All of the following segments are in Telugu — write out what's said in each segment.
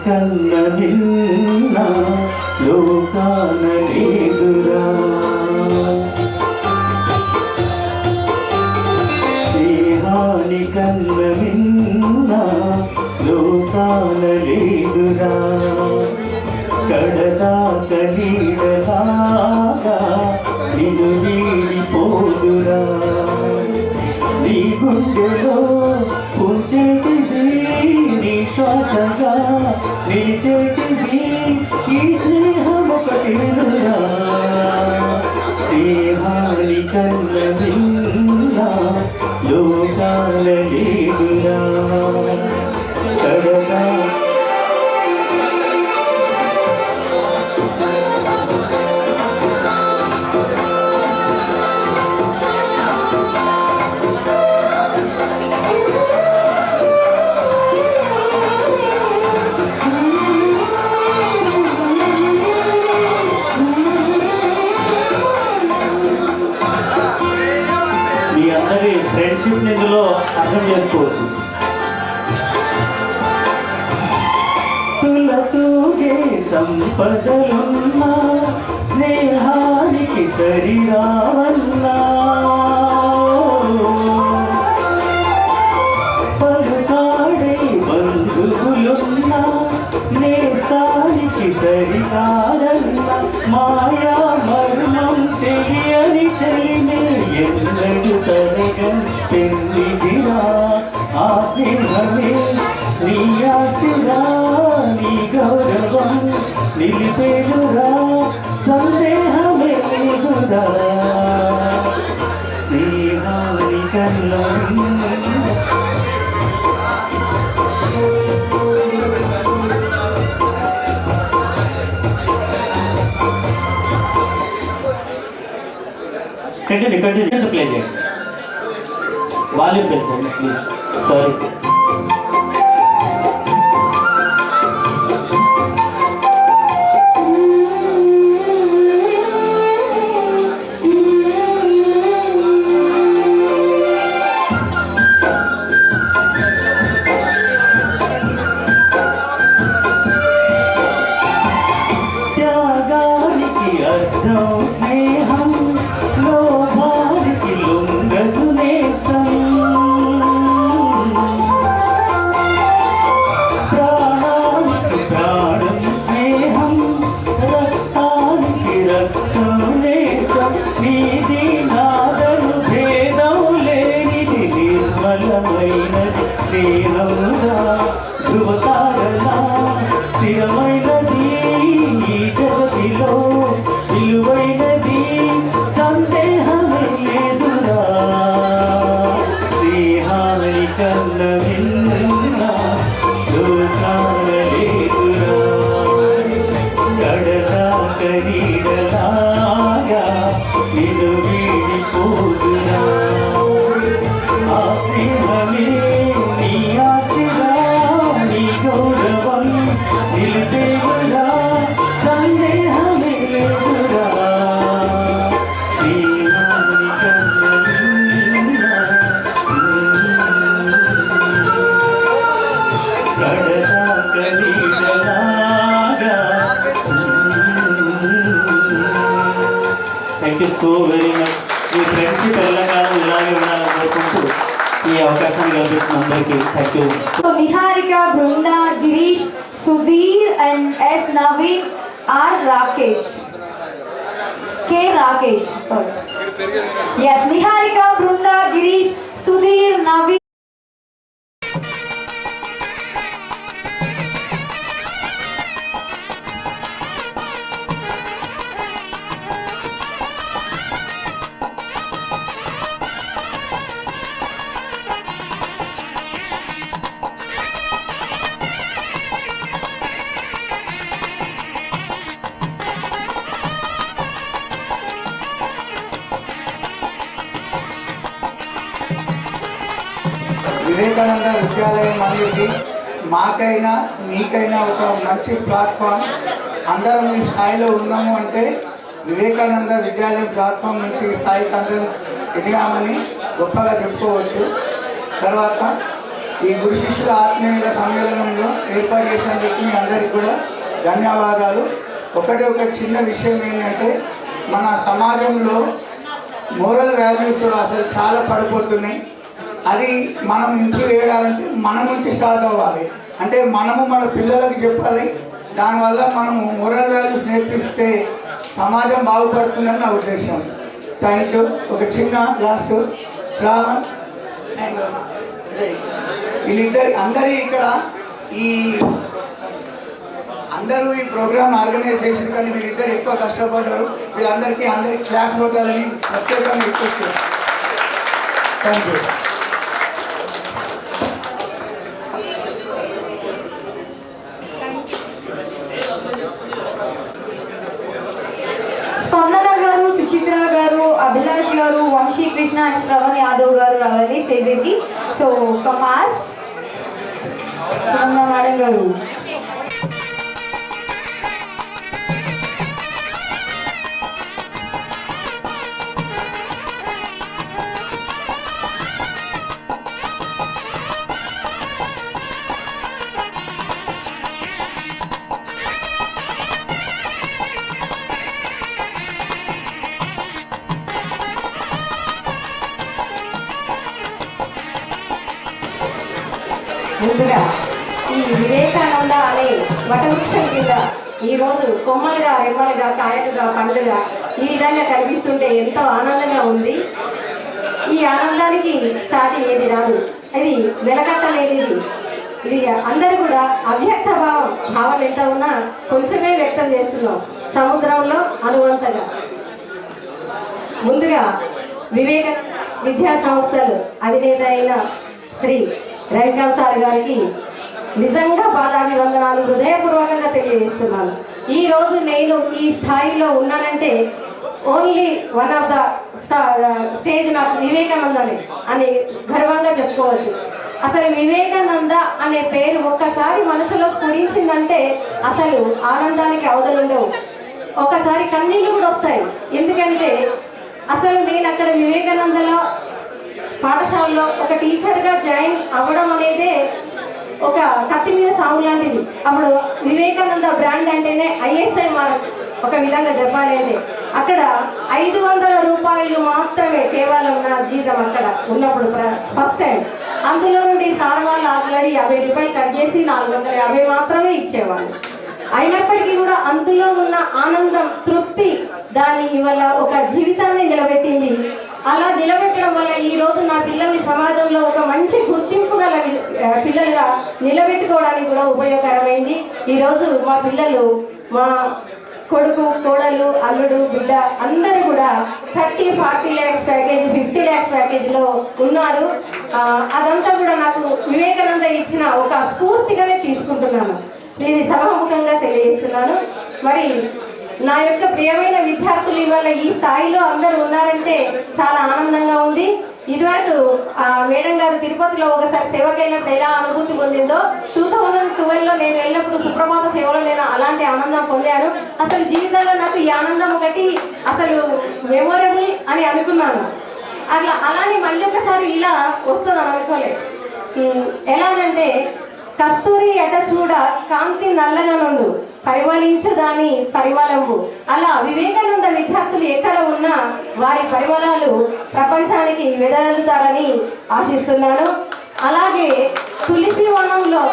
కన్న నిన్న లోకాన లేదురా స్నేహాని కన్న నిన్న లోకాన లేదురా కడదాక నీడలాగా నిన్ను వీడిపోదురా నీ గుండెలో ఉంచేటిది నీ శ్వాసగా నిలిచేటిది ఈ స్నేహం ఒకటిరా స్నేహాని కన్న నిన్న లోకాల లేదురా కడదా ఫ్రెండ్షిప్ ఇందులో అర్థం చేసుకోవచ్చు. తులతూగే సంపదలున్నా స్నేహానికి సరిరావన్నా పలుకాడే బంధువులున్నా నేస్తానికి సరికారన్నా మాయా మర్మం తెలియని చెలిమే ఎన్నడు తరగతిరా ఆ స్నేహమే నీ ఆస్తిరా నీ గౌరవం నిలిపేదురా సందేహమే లేదురా స్నేహాని కన్నా కంటిన్యూ ప్లే చేయండి వాల్యూమ్ పెంచండి ప్లీజ్ సారీ త్యాగానికి అర్థం స్నేహం లోభానికి లొంగదు నేస్తం ప్రాణానికి ప్రాణం స్నేహం రక్తానికి రక్తం నేస్తం నీది నాదను భేదం లేనిది నిర్మలమైనది స్నేహముగా ధృవతారలా స్థిరమైనది ఈ జగతిలో విలువైనది సందేహమే లేదురా స్నేహాని కన్న నిన్న లోకాల లేదురా కడదాక నీడలాగా నిన్ను వీడిపోదురా ఆ స్నేహమే నీ ఆస్తిరా నీ గౌరవం నిలిపేదురా సందేహమే లేదురా స్నేహాని కన్న నిన్న కడదాక నీడలాగా. Thank you so very much. మీ ఫ్రెండ్షిప్ ఎల్లకాలం ఇలాగే ఉండాలని కోరుకుంటూ ఈ అవకాశాన్ని కల్పించిన అందరికీ thank you. Niharika, Brinda, Girish, Sudheer and S. Naveen, R. Rakesh. K. Rakesh. Sorry. Yes, Niharika, Brunda, Girish, Sudhir, Naveen. Vivekananda విద్యాలయం అనేది మాకైనా మీకైనా ఒక మంచి ప్లాట్ఫామ్. అందరం ఈ స్థాయిలో ఉన్నాము అంటే వివేకానంద విద్యాలయం ప్లాట్ఫామ్ నుంచి ఈ స్థాయికి అందరం ఎదిగామని గొప్పగా చెప్పుకోవచ్చు. తర్వాత ఈ గురు శిష్యుల ఆత్మీయుల సమ్మేళనంలో ఏర్పాటు చేసినందుకు మీ అందరికీ కూడా ధన్యవాదాలు. ఒక చిన్న విషయం ఏంటంటే మన సమాజంలో మోరల్ వాల్యూస్ అసలు చాలా పడిపోతున్నాయి. అది మనం ఇంప్రూవ్ చేయాలంటే మన నుంచి స్టార్ట్ అవ్వాలి. అంటే మనము మన పిల్లలకి చెప్పాలి. దానివల్ల మనము మోరల్ వాల్యూస్ నేర్పిస్తే సమాజం బాగుపడుతుందని నా ఉద్దేశం. Thank you. ఒక చిన్న లాస్ట్ శ్రావణ్ అండ్ వీళ్ళిద్దరి అందరూ ఈ ప్రోగ్రామ్ ఆర్గనైజ్ చేసిన కానీ వీళ్ళిద్దరు ఎక్కువ కష్టపడ్డారు. అందరికీ క్లాస్ కొట్టాలని ప్రత్యేకంగా రిక్వెస్ట్ చేస్తాను. Thank you. స్పందన గారు, సుచిత్ర గారు, అభిలాష్ గారు, వంశీ కృష్ణ అండ్ శ్రవణ్ యాదవ్ గారు రావాలి స్టేజ్కి. సో కమాస్ మేడం గారు. ముందుగా ఈ వివేకానంద అనే వటవృక్షం కింద ఈరోజు కొమ్మలుగా, రెమ్మలుగా, కాయలుగా, పండ్లుగా ఈ విధంగా కనిపిస్తుంటే ఎంతో ఆనందంగా ఉంది. ఈ ఆనందానికి సాటి ఏది రాదు. ఇది వెలకట్టలేనిది. ఇది అందరూ కూడా అవ్యక్త భావం ఎంత ఉన్నా కొంచెమే వ్యక్తం చేస్తున్నాం సముద్రంలో అనువంతగా. ముందుగా వివేకానంద విద్యా సంస్థలు అధినేత అయిన శ్రీ రవికాంత్ సార్ గారికి నిజంగా పాదాభివందనాలు హృదయపూర్వకంగా తెలియజేస్తున్నాను. ఈరోజు నేను ఈ స్థాయిలో ఉన్నానంటే only one of the stage నాకు వివేకానందనే అని గర్వంగా చెప్పుకోవచ్చు. అసలు వివేకానంద అనే పేరు ఒక్కసారి మనసులో స్ఫురించిందంటే అసలు ఆనందానికి అవధులుండవు. ఒకసారి కన్నీళ్ళు కూడా వస్తాయి. ఎందుకంటే అసలు నేను అక్కడ వివేకానందలో పాఠశాలలో ఒక టీచర్గా జాయిన్ అవ్వడం అనేదే ఒక కత్తి మీద సాగు లాంటిది. అప్పుడు వివేకానంద బ్రాండ్ అంటేనే ఐఎస్ఐ మార్క్. ఒక విధంగా చెప్పాలి అంటే అక్కడ 500 రూపాయలు మాత్రమే కేవలం నా జీతం అక్కడ ఉన్నప్పుడు ఫస్ట్ టైం. అందులో నుండి సార్ వాళ్ళు ఆల్రెడీ 50 రూపాయలు కట్ చేసి 450 మాత్రమే ఇచ్చేవాళ్ళు. అయినప్పటికీ కూడా అందులో ఉన్న ఆనందం, తృప్తి దాన్ని ఇవాళ ఒక జీవితాన్ని నిలబెట్టింది. అలా నిలబెట్టడం వల్ల ఈరోజు నా పిల్లల్ని సమాజంలో ఒక మంచి గుర్తింపు గల పిల్లలుగా నిలబెట్టుకోవడానికి కూడా ఉపయోగకరమైంది. ఈరోజు మా పిల్లలు, మా కొడుకు, కోడలు, అల్లుడు, బిడ్డ అందరూ కూడా 30-40 lakhs ప్యాకేజ్, 50 lakhs ప్యాకేజ్లో ఉన్నారు. అదంతా కూడా నాకు వివేకానంద ఇచ్చిన ఒక స్ఫూర్తిగానే తీసుకుంటున్నాను. ఇది సభాముఖంగా తెలియజేస్తున్నాను. మరి నా యొక్క ప్రియమైన విద్యార్థులు ఇవాళ ఈ స్థాయిలో అందరూ ఉన్నారంటే చాలా ఆనందంగా ఉంది. ఇదివరకు మేడం గారు తిరుపతిలో ఒకసారి సేవకి వెళ్ళినప్పుడు ఎలా అనుభూతి పొందిందో 2012లో నేను వెళ్ళినప్పుడు సుప్రభాత సేవలో నేను అలాంటి ఆనందం పొందాను. అసలు జీవితంలో నాకు ఈ ఆనందం ఒకటి అసలు మెమొరబుల్ అని అనుకున్నాను. అలానే మళ్ళీ ఒకసారి ఇలా వస్తుందని అనుకోలేదు. ఎలానంటే కస్తూరి ఎట చూడ కాంతి నల్లగా నుండు పరిమళించు దాని పరిమళంబు. అలా వివేకానంద విద్యార్థులు ఎక్కడ ఉన్నా వారి పరిమళాలు ప్రపంచానికి వెదజల్లుతారని ఆశిస్తున్నాను. అలాగే తులసి వనంలో,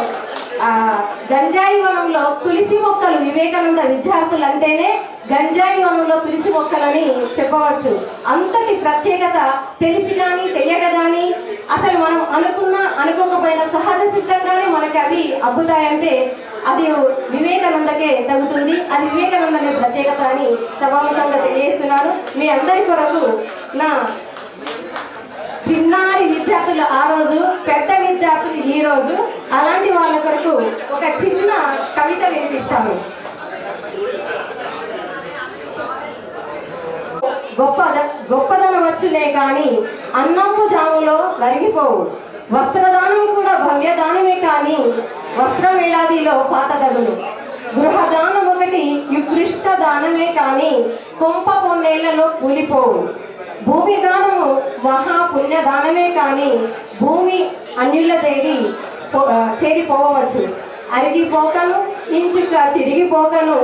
గంజాయి వనంలో తులసి మొక్కలు వివేకానంద విద్యార్థులు అంటేనే గంజాయి వనంలో తులసి మొక్కలని చెప్పవచ్చు. అంతటి ప్రత్యేకత తెలిసి కానీ తెలియక కానీ అసలు మనం అనుకున్నా అనుకోకపోయినా సహజ సిద్ధంగానే మనకి అవి అబ్బుతాయంటే అది వివేకానందకే తగ్గుతుంది. అది వివేకానందనే ప్రత్యేకత అని సభాముఖంగా తెలియజేస్తున్నాను. మీ అందరి కొరకు నా చిన్నారి విద్యార్థులు ఆ రోజు, పెద్ద విద్యార్థులు ఈ రోజు, అలాంటి వాళ్ళ కొరకు ఒక చిన్న కవిత వినిపిస్తాను. గొప్పదనం వచ్చులే కానీ అన్నము జాములో నరిగిపోవు. వస్త్రదానం కూడా భవ్యదానమే కానీ వస్త్రమేళాదిలో పాతదగులు. గృహదానం ఒకటి ఉత్కృష్ట దానమే కానీ కొంప కొన్నేళ్లలో కూలిపోవు. భూమి దానము మహా పుణ్యదానమే కానీ భూమి అన్యుల చేరిపోవచ్చు. అరిగిపోకను ఇంచుగా చిరిగిపోకను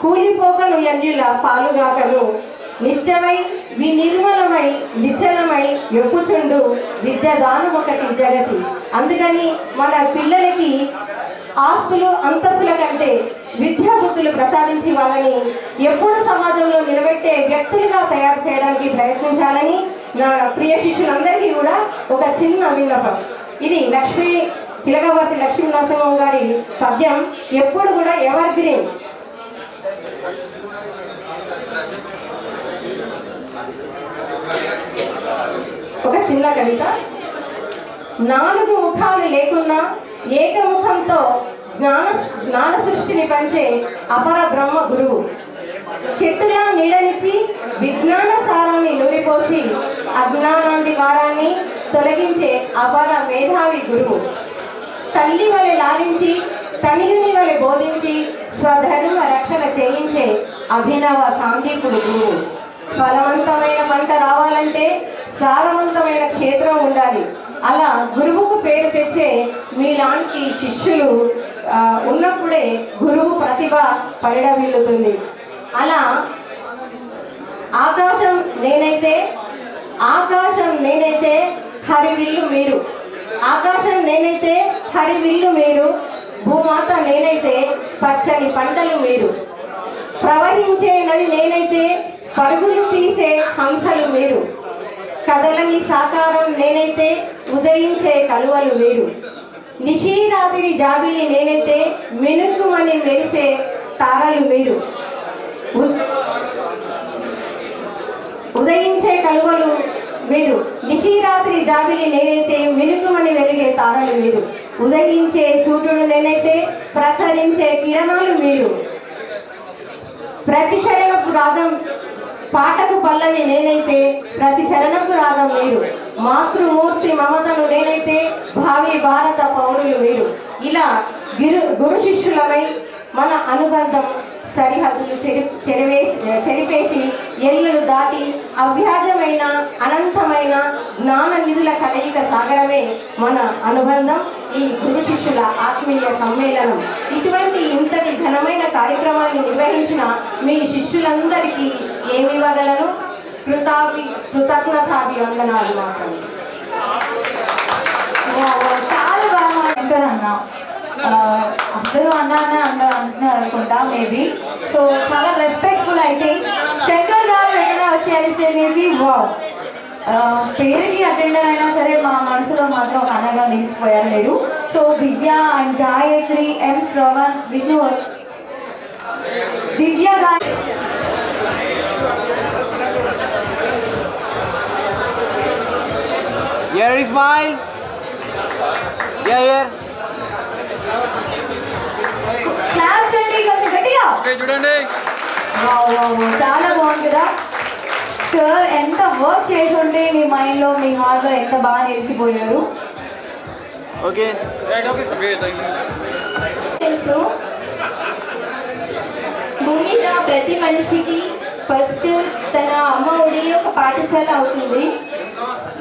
కూలిపోకను అన్యుల పాలుగాకను నిత్యమై వినిర్మలమై నిశ్చలమై ఎక్కుచుండు విద్యాదానం ఒకటి జగతి. అందుకని మన పిల్లలకి ఆస్తులు అంతస్తుల కంటే విద్యా బుద్ధులు ప్రసాదించి వాళ్ళని ఎప్పుడు సమాజంలో నిలబెట్టే వ్యక్తులుగా తయారు చేయడానికి ప్రయత్నించాలని నా ప్రియ శిష్యులందరికీ కూడా ఒక చిన్న విన్నపం. ఇది చిలకవర్తి లక్ష్మీ నరసింహం గారి పద్యం ఎప్పుడు కూడా ఎవర్ గ్రీన్. ఒక చిన్న కవిత. 4 ముఖాలు లేకున్నా ఏకముఖంతో జ్ఞాన సృష్టిని పంచే అపర బ్రహ్మ గురువు. చెట్టులా నీడనిచ్చి విజ్ఞాన సారాన్ని నూరిపోసి అజ్ఞానాంధికారాన్ని తొలగించే అపర మేధావి గురువు. తల్లి వలె లాలించి తమిళుని వలె బోధించి స్వధర్మ రక్షణ చేయించే అభినవ సాందీపుడు గురువు. ఫలవంతమైన పంట రావాలంటే సారవంతమైన క్షేత్రం ఉండాలి. అలా గురువుకు పేరు తెచ్చే మీలాంటి శిష్యులు ఉన్నప్పుడే గురువు ప్రతిభ పరిడవిల్లుతుంది. అలా ఆకాశం నేనైతే హరివిల్లు మీరు. ఆకాశం నేనైతే హరివిల్లు మీరు. భూమాత నేనైతే పచ్చని పంటలు మీరు. ప్రవహించే నది నేనైతే పరుగులు తీసే హంసలు మీరు. కదలని సాకారం నేనైతే ఉదయించే కలువలు మీరు. నిశీరాత్రి జాబిలి నేనైతే మినుకుమని మెరిసే తారలు మీరు. ఉదయించే కలువలు మీరు. నిశీరాత్రి జాబిలి నేనైతే మినుకుమని వెలిగే తారలు మీరు. ఉదయించే సూర్యుడు నేనైతే ప్రసరించే కిరణాలు మీరు. ప్రతి చరణపు రాగం పాటకు పల్లవి నేనైతే ప్రతి చరణపు రాగం మీరు. మాతృమూర్తి మమతను నేనైతే భావి భారత పౌరులు మీరు. ఇలా గురు శిష్యులమై మన అనుబంధం సరిహద్దులు చెరిపేసి ఎల్లలు దాటి అవ్యాజమైన అనంతమైన జ్ఞాన నిధుల కలయిక సాగరమే మన అనుబంధం. ఈ గురు శిష్యుల ఆత్మీయ సమ్మేళనం. ఇటువంటి ఇంతటి ఘనమైన కార్యక్రమాన్ని నిర్వహించిన మీ శిష్యులందరికీ ఏమివ్వగలను? కృతజ్ఞతాభివందనాలు మాత్రం. చాలా బాగా మాట్లాడారన్నా. అందరూ అందరూ అంటున్నారు అనుకుంటా మేబీ. సో చాలా రెస్పెక్ట్ఫుల్. అయితే శంకర్ గారు ఎక్కడ వచ్చి అలిచేది పేరుకి అటెండర్ అయినా సరే మా మనసులో మాత్రం ఒక అన్నగా నిలిచిపోయారు లేదు. So Divya and Gayatri, M Shravan, Vishnu, Divya Here is smile. Here. Claps అండి కొంచెం గట్టిగా. చూడండి. చాలా బాగుంది కదా సార్. ఎంత వర్క్ చేసి ఉంటే మీ మైండ్లో మీ హార్ట్లో ఎంత బాగా నిలిచిపోయారు. ఓకే తెలుసు భూమి మీద ప్రతి మనిషికి ఫస్ట్ తన అమ్మ ఒడి ఒక పాఠశాల అవుతుంది.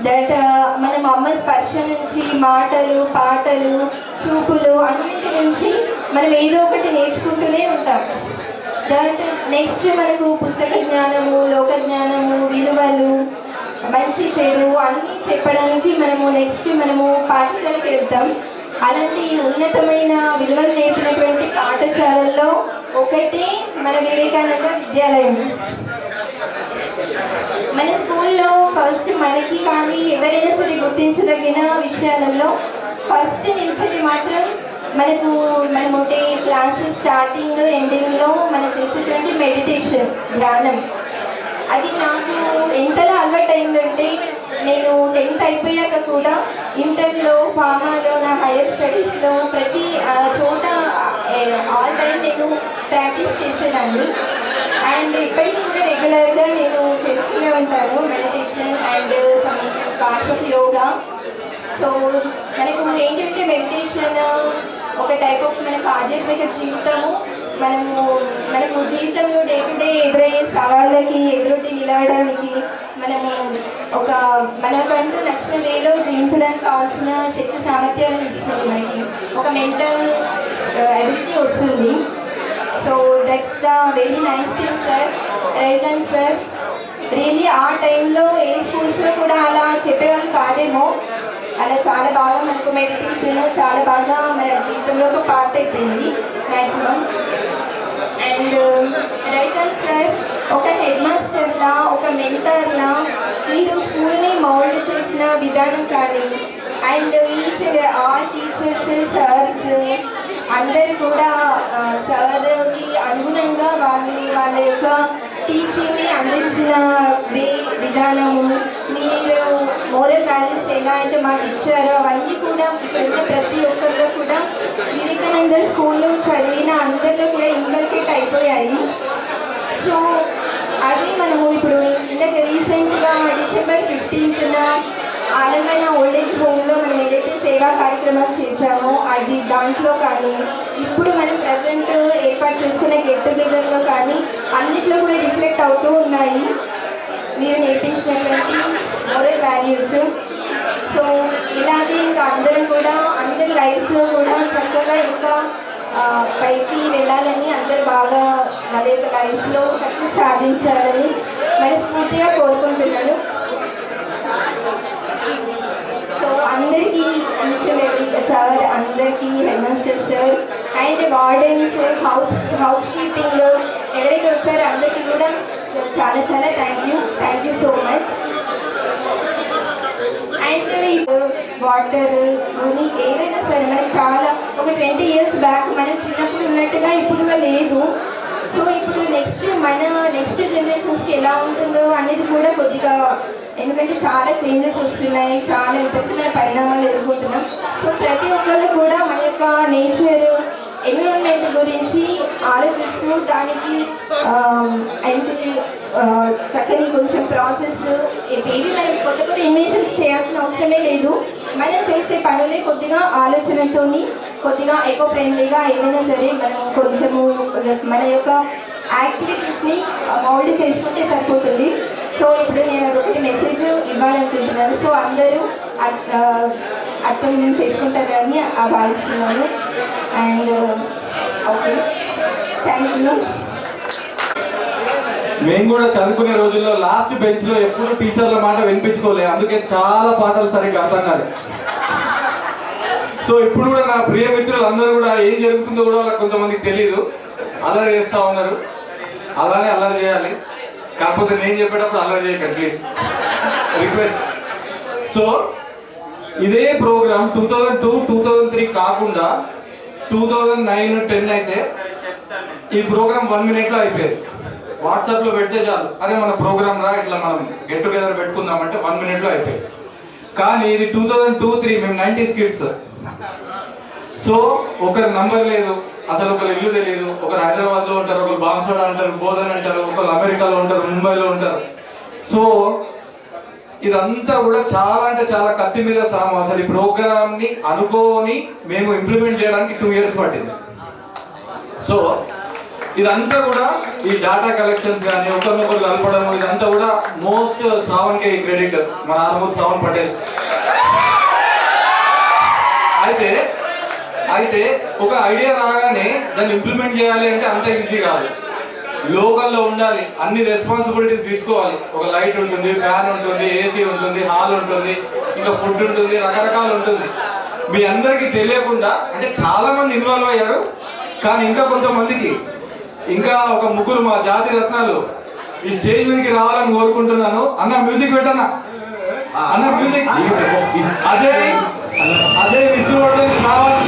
దట్ మనం అమ్మ స్పర్శ నుంచి మాటలు, పాటలు, చూపులు అన్నింటి నుంచి మనం ఏదో ఒకటి నేర్చుకుంటూనే ఉంటాం. దట్ నెక్స్ట్ మనకు పుస్తక జ్ఞానము, లోక జ్ఞానము, విలువలు, మంచి చెడు అన్నీ చెప్పడానికి మనము పాఠశాలకు వెళ్తాం. అలాంటి ఉన్నతమైన విలువలు నేర్పినటువంటి పాఠశాలల్లో ఒకటి మన వివేకానంద విద్యాలయం. మన స్కూల్లో ఫస్ట్ మనకి కానీ ఎవరైనా సరే గుర్తించదగిన విషయాలలో ఫస్ట్ నిలిచేది మాత్రం మనము క్లాసెస్ స్టార్టింగ్ ఎండింగ్లో మనం చేసేటువంటి మెడిటేషన్, ధ్యానం. అది నాకు ఎంతలా అలవాటు అయిందంటే నేను 10th అయిపోయాక కూడా ఇంటర్లో, ఫార్మాలో, నా హైయర్ స్టడీస్లో ప్రతి చోట ఆల్ టైం నేను ప్రాక్టీస్ చేసేదాన్ని. అండ్ ఇప్పటికి కూడా రెగ్యులర్గా నేను చేస్తూనే ఉంటాను meditation and some parts of yoga. So మనకు ఏంటంటే మెడిటేషన్ ఒక టైప్ ఆఫ్ మనకు ఆధ్యాత్మిక జీవితము. మనకు జీవితంలో డే టు డే ఎదురయ్యే సవాళ్ళకి ఎదురొట్టి నిలవడానికి మనము మనకంటూ నచ్చిన వేలో జీవించడానికి కావాల్సిన శక్తి సామర్థ్యాలను ఇస్తుంది. మనకి ఒక మెంటల్ ఎబిలిటీ వస్తుంది. So that's the very nice thing sir, Ravikanth sir. Really ఆ టైంలో ఏ స్కూల్స్లో కూడా అలా చెప్పేవాళ్ళు కాదేమో. అలా చాలా బాగా మనకు మెడిటేషన్ చాలా బాగా మన జీవితంలో ఒక పార్ట్ అయిపోయింది మ్యాక్సిమం. అండ్ రవికాంత్ సార్ ఒక హెడ్ మాస్టర్లా, ఒక మెంటర్లా మీరు స్కూల్ని మౌల్డ్ చేసిన విధానం కానీ, and each all teachers sirs అందరు కూడా సార్కి అనుగుణంగా వాళ్ళ యొక్క టీచింగ్ని అందించిన విధానము, మీరు మోరల్ వాల్యూస్ ఎలా అయితే మాకు ఇచ్చారో అవన్నీ కూడా ఇక్కడ ప్రతి ఒక్కరిలో కూడా వివేకానంద స్కూల్లో చదివిన అందరిలో కూడా ఇన్కల్కేట్ అయిపోయాయి. సో అది మనము ఇప్పుడు ఇందాక రీసెంట్గా December 15th ఆలమైన ఓల్డ్ ఏజ్ హోమ్లో మనం ఏదైతే సేవా కార్యక్రమాలు చేశామో అది దాంట్లో కానీ, ఇప్పుడు మనం ప్రజెంట్ ఏర్పాటు చేసుకునే గెట్ టుగెదర్లో కానీ అన్నిట్లో కూడా రిఫ్లెక్ట్ అవుతూ ఉన్నాయి మీరు నేర్పించినటువంటి మోరల్ వాల్యూస్. సో ఇలాగే ఇంకా అందరం కూడా అందరి లైఫ్స్లో కూడా చక్కగా ఇంకా పైకి వెళ్ళాలని, అందరు బాగా వాళ్ళ యొక్క లైఫ్స్లో సక్సెస్ సాధించాలని మనస్ఫూర్తిగా కోరుకుంటున్నాను. సో అందరికీ సార్, అందరికీ head master sir and wardens, house keeping ఎవరైతే వచ్చారో అందరికీ కూడా చాలా చాలా thank you so much. And water ఏదైనా సరే మనకి చాలా ఒక 20 years బ్యాక్ మనం చిన్నప్పుడు ఉన్నట్టుగా ఇప్పుడుగా లేదు. సో ఇప్పుడు నెక్స్ట్ జనరేషన్స్కి ఎలా ఉంటుందో అనేది కూడా కొద్దిగా, ఎందుకంటే చాలా చేంజెస్ వస్తున్నాయి, చాలా విపరీతమైన పరిణామాలు ఎదుర్కొంటున్నాం. సో ప్రతి ఒక్కరు కూడా మన యొక్క నేచర్ ఎన్విరాన్మెంట్ గురించి ఆలోచిస్తూ దానికి చక్కని కొంచెం ప్రాసెస్ ఏవి మనం కొత్త ఇన్వెన్షన్స్ చేయాల్సిన అవసరమే లేదు. మనం చేసే పనులే కొద్దిగా ఆలోచనతోని కొద్దిగా ఎకో ఫ్రెండ్లీగా ఏదైనా సరే మనం కొంచెము మన యొక్క యాక్టివిటీస్ని మౌల్డ్ చేసుకుంటే సరిపోతుంది. సో ఇప్పుడు నేను అదొకటి మెసేజ్ ఇవ్వాలనుకుంటున్నాను. సో అందరూ అర్థం చేసుకుంటారని భావిస్తున్నాను. And okay, thank you. మేము కూడా చదువుకునే రోజుల్లో లాస్ట్ బెంచ్లో ఎప్పుడు టీచర్ల మాట వినిపించుకోలే, అందుకే చాలా పాటలు సరిగ్గా అర్థం కాదు. సో ఇప్పుడు కూడా నా ప్రియ మిత్రులు అందరూ కూడా ఏం జరుగుతుందో కూడా వాళ్ళకి కొంతమందికి తెలియదు, అల్లరి చేస్తూ ఉన్నారు. అలానే అల్లరి చేయాలి, కాకపోతే నేను చెప్పేటప్పుడు అల్లరి చేయకండి ప్లీజ్, రిక్వెస్ట్. సో ఇదే ప్రోగ్రామ్ 2002, 2003 కాకుండా 2009, 10 అయితే ఈ ప్రోగ్రామ్ 1 minute అయిపోయేది. వాట్సాప్లో పెడితే చాలు, అదే మన ప్రోగ్రామ్ రా ఇట్లా మనం గెట్ టుగెదర్ పెట్టుకుందామంటే 1 minute అయిపోయేది. కానీ ఇది 2002, 2003 మేము 90s కిడ్స్. సో ఒకరి నంబర్ లేదు, అసలు ఒకరు ఇల్లు తెలియదు. ఒకరు హైదరాబాద్లో ఉంటారు, ఒకరు బాన్సవాడ అంటారు, బోధన్ అంటారు, ఒకరు అమెరికాలో ఉంటారు, ముంబైలో ఉంటారు. సో ఇదంతా కూడా చాలా అంటే చాలా కత్తి మీద సాము. అసలు ఈ ప్రోగ్రామ్ని అనుకోని మేము ఇంప్లిమెంట్ చేయడానికి 2 years పట్టింది. సో ఇదంతా కూడా ఈ డేటా కలెక్షన్స్ కానీ ఒకరినొకరు కలపడం ఇదంతా కూడా మోస్ట్ శ్రావణ్కే ఈ క్రెడిట్, మన ఆర్మూర్ శ్రావణ్ పటేల్. అయితే ఒక ఐడియా రాగానే దాన్ని ఇంప్లిమెంట్ చేయాలి అంటే అంత ఈజీ కాదు. లోకల్లో ఉండాలి, అన్ని రెస్పాన్సిబిలిటీస్ తీసుకోవాలి. ఒక లైట్ ఉంటుంది, ఫ్యాన్ ఉంటుంది, ఏసీ ఉంటుంది, హాల్ ఉంటుంది, ఇంకా ఫుడ్ ఉంటుంది, రకరకాలు ఉంటుంది. మీ అందరికీ తెలియకుండా అంటే చాలా మంది ఇన్వాల్వ్ అయ్యారు. కానీ ఇంకా కొంతమందికి, ఇంకా ఒక 3 మా జాతి రత్నాలు ఈ స్టేజ్ మీదకి రావాలని కోరుకుంటున్నాను. అన్న మ్యూజిక్ పెట్టన్నా, అన్న మ్యూజిక్. అజయ్ విష్ణువర్ధన్ శ్రావణ్,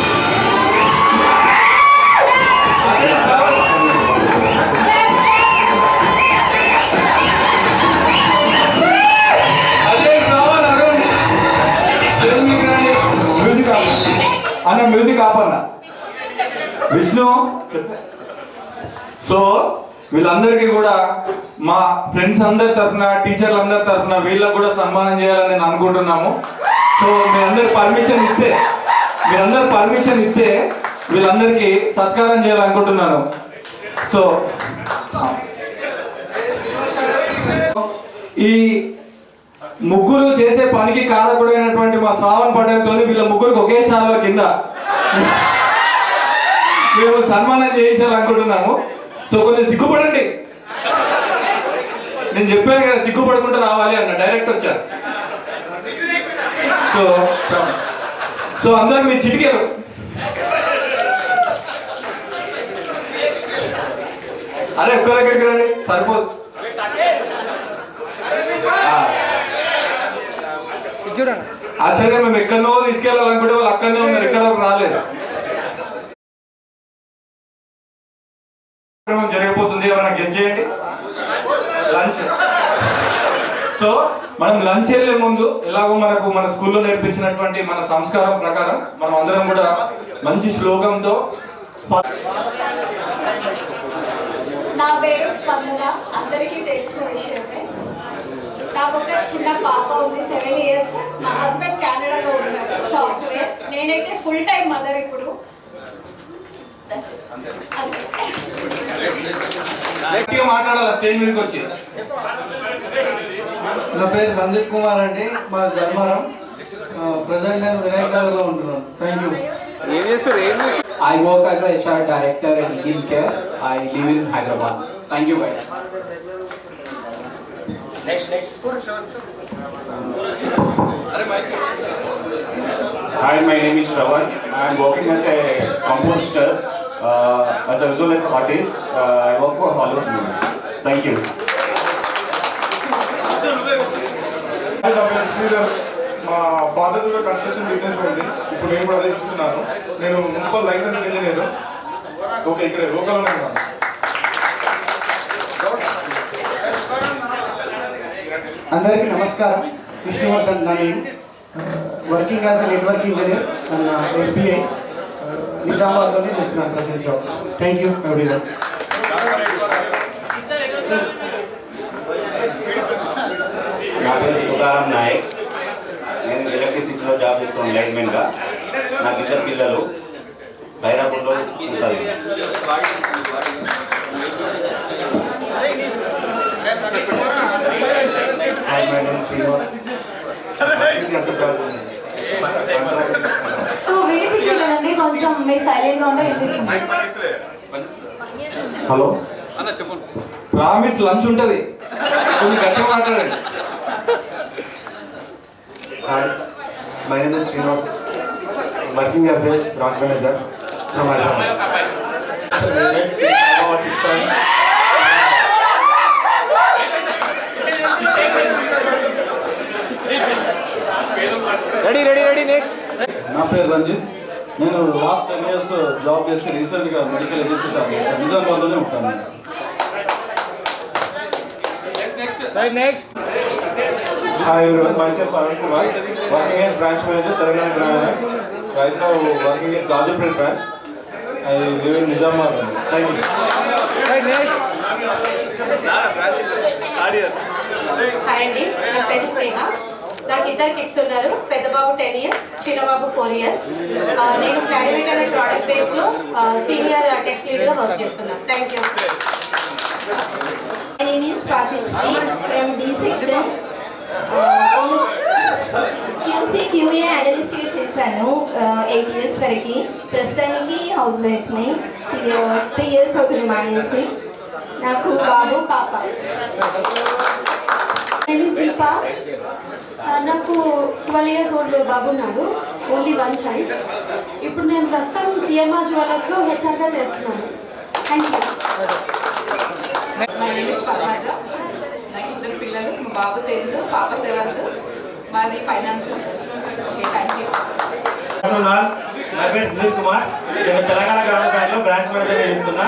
అన్న మ్యూజిక్ ఆపన్న విష్ణు. సో వీళ్ళందరికీ కూడా మా ఫ్రెండ్స్ అందరి తరఫున, టీచర్లు అందరి తరఫున వీళ్ళకు కూడా సన్మానం చేయాలని నేను అనుకుంటున్నాము. సో మీరందరూ పర్మిషన్ ఇస్తే వీళ్ళందరికీ సత్కారం చేయాలనుకుంటున్నాను. సో ఈ ముగ్గురు చేసే పనికి కారకుడైనటువంటి మా శ్రావణ్ పటేల్తో వీళ్ళ ముగ్గురికి ఒకే శాలువ కింద మేము సన్మానం చేయించాలనుకుంటున్నాము. సో కొంచెం సిగ్గుపడండి. నేను చెప్పాను కదా సిగ్గుపడకుండా రావాలి అన్న, డైరెక్ట్ వచ్చారు. సో సో అందరు మీ చిటికారు. అదే ఒక్క దగ్గరికి రండి సరిపోదు. యాక్చువల్గా మేము ఎక్కడో తీసుకెళ్ళాలనుకుంటే వాళ్ళు అక్కడనే ఉన్నారు, ఎక్కడ రాలేదు. జరిగిపోతుంది, ఎవరైనా గెస్ట్ చేయండి. లంచ్. సో మనం లంచ్ వెళ్ళే ముందు ఎలాగో మన స్కూల్లో నేర్పించినటువంటి మన సంస్కారం ప్రకారం మనం అందరం కూడా మంచి శ్లోకంతో. నా పేరు స్పందన, అందరికీ తెలిసిన విషయమే. నాకు ఒక చిన్న పాప ఉంది, 7 years. నా హస్బెండ్ కెనడాలో ఉన్నారు, సాఫ్ట్వేర్. నేనైతే ఫుల్ టైం మదర్ ఇప్పుడు. మాట్లాడాలి స్టేజ్ మీదకి వచ్చి. నా పేరు సందీప్ కుమార్ అండి, మా ధర్మవరం. ప్రజెంట్ నేను వినాయక్ నగర్లో ఉంటున్నాను. Thank you. I work as a HR director at Eagle Care. I live in Hyderabad. Thank you guys. Next. Hi, my name is Shravan. I am working as a composer, as a visual artist. I work for Hollywood Movies. Thank you. మా ఫాదర్ కూడా కన్స్ట్రక్షన్ బిజినెస్ ఉంది, ఇప్పుడు నేను కూడా అదే చూస్తున్నాను. నేను మున్సిపల్ లైసెన్స్ ఇంజనీర్. ఓకే, ఇక్కడ లోకల్లోనే ఉన్నాను. అందరికీ నమస్కారం. విష్ణువర్ధన్ నా name. Working as a network engineer SBI నిజామాబాద్లోనే చేస్తున్నాను present job. Thank you everyone. నా పేరు తుకారాం నాయక్. నేను ఎలక్ట్రిసిటీలో జాబ్ చేస్తున్నాను లైన్మెన్గా. నాకు 2 పిల్లలు బైరాపూర్లో ఉంటారు. సో వీటికి వెళ్ళండి, కొంచెం మీరు సైలెంట్గా ఉంటే వినిపిస్తుంది. హలో ప్రామిస్ లంచ్ ఉంటుంది, కొంచెం గట్టిగా మాట్లాడండి. Hi, my name is Srinivas, working as a branch manager from Hyderabad. Ready next. నా పేరు రంజిత్. నేను లాస్ట్ 10 years జాబ్ చేసి రీసెంట్గా మెడికల్ ఏజెన్సీ స్టార్ట్ చేశాను. నిజామాబాద్లోనే ఉంటాను. Next. Hi everyone, myself Arun Kumar, working as branch manager, Telangana branch. Right now working at Gazipur branch. I live in Nizamabad. Thank you. Hi అండి, నా పేరు స్నేహ. నాకు 2 kids ఉన్నారు. పెద్ద బాబు 10 years, చిన్న బాబు 4 years. నేను క్లారిమేట్ అనే ప్రోడక్ట్ బేస్లో సీనియర్ టెస్ట్ లీడ్గా వర్క్ చేస్తున్నాను. Thank you. My name is Swatishri from D section. QC QA అనలిస్ట్గా చేశాను 8 years వరకు. ప్రస్తుతానికి హౌస్ వైఫ్ని. 3 years అవుతుంది మానేసి. నాకు బాబు పాప. దీప, నాకు 12 years ఓల్డ్ బాబు ఉన్నాడు, ఓన్లీ 1 child. ఇప్పుడు నేను ప్రస్తుతం CMR జ్యువెలర్స్లో హెచ్ఆర్గా చేస్తున్నాను. Thank you. My name is Padmaja. నాకు 2 పిల్లలు, మా బాబు 10th, పాప 7th. మాది finance business. Okay, thank you. నా పేరు సునీల్ కుమార్. నేను తెలంగాణ గ్రామ బ్యాంక్లో బ్రాంచ్ మేనేజర్గా చేస్తున్నా.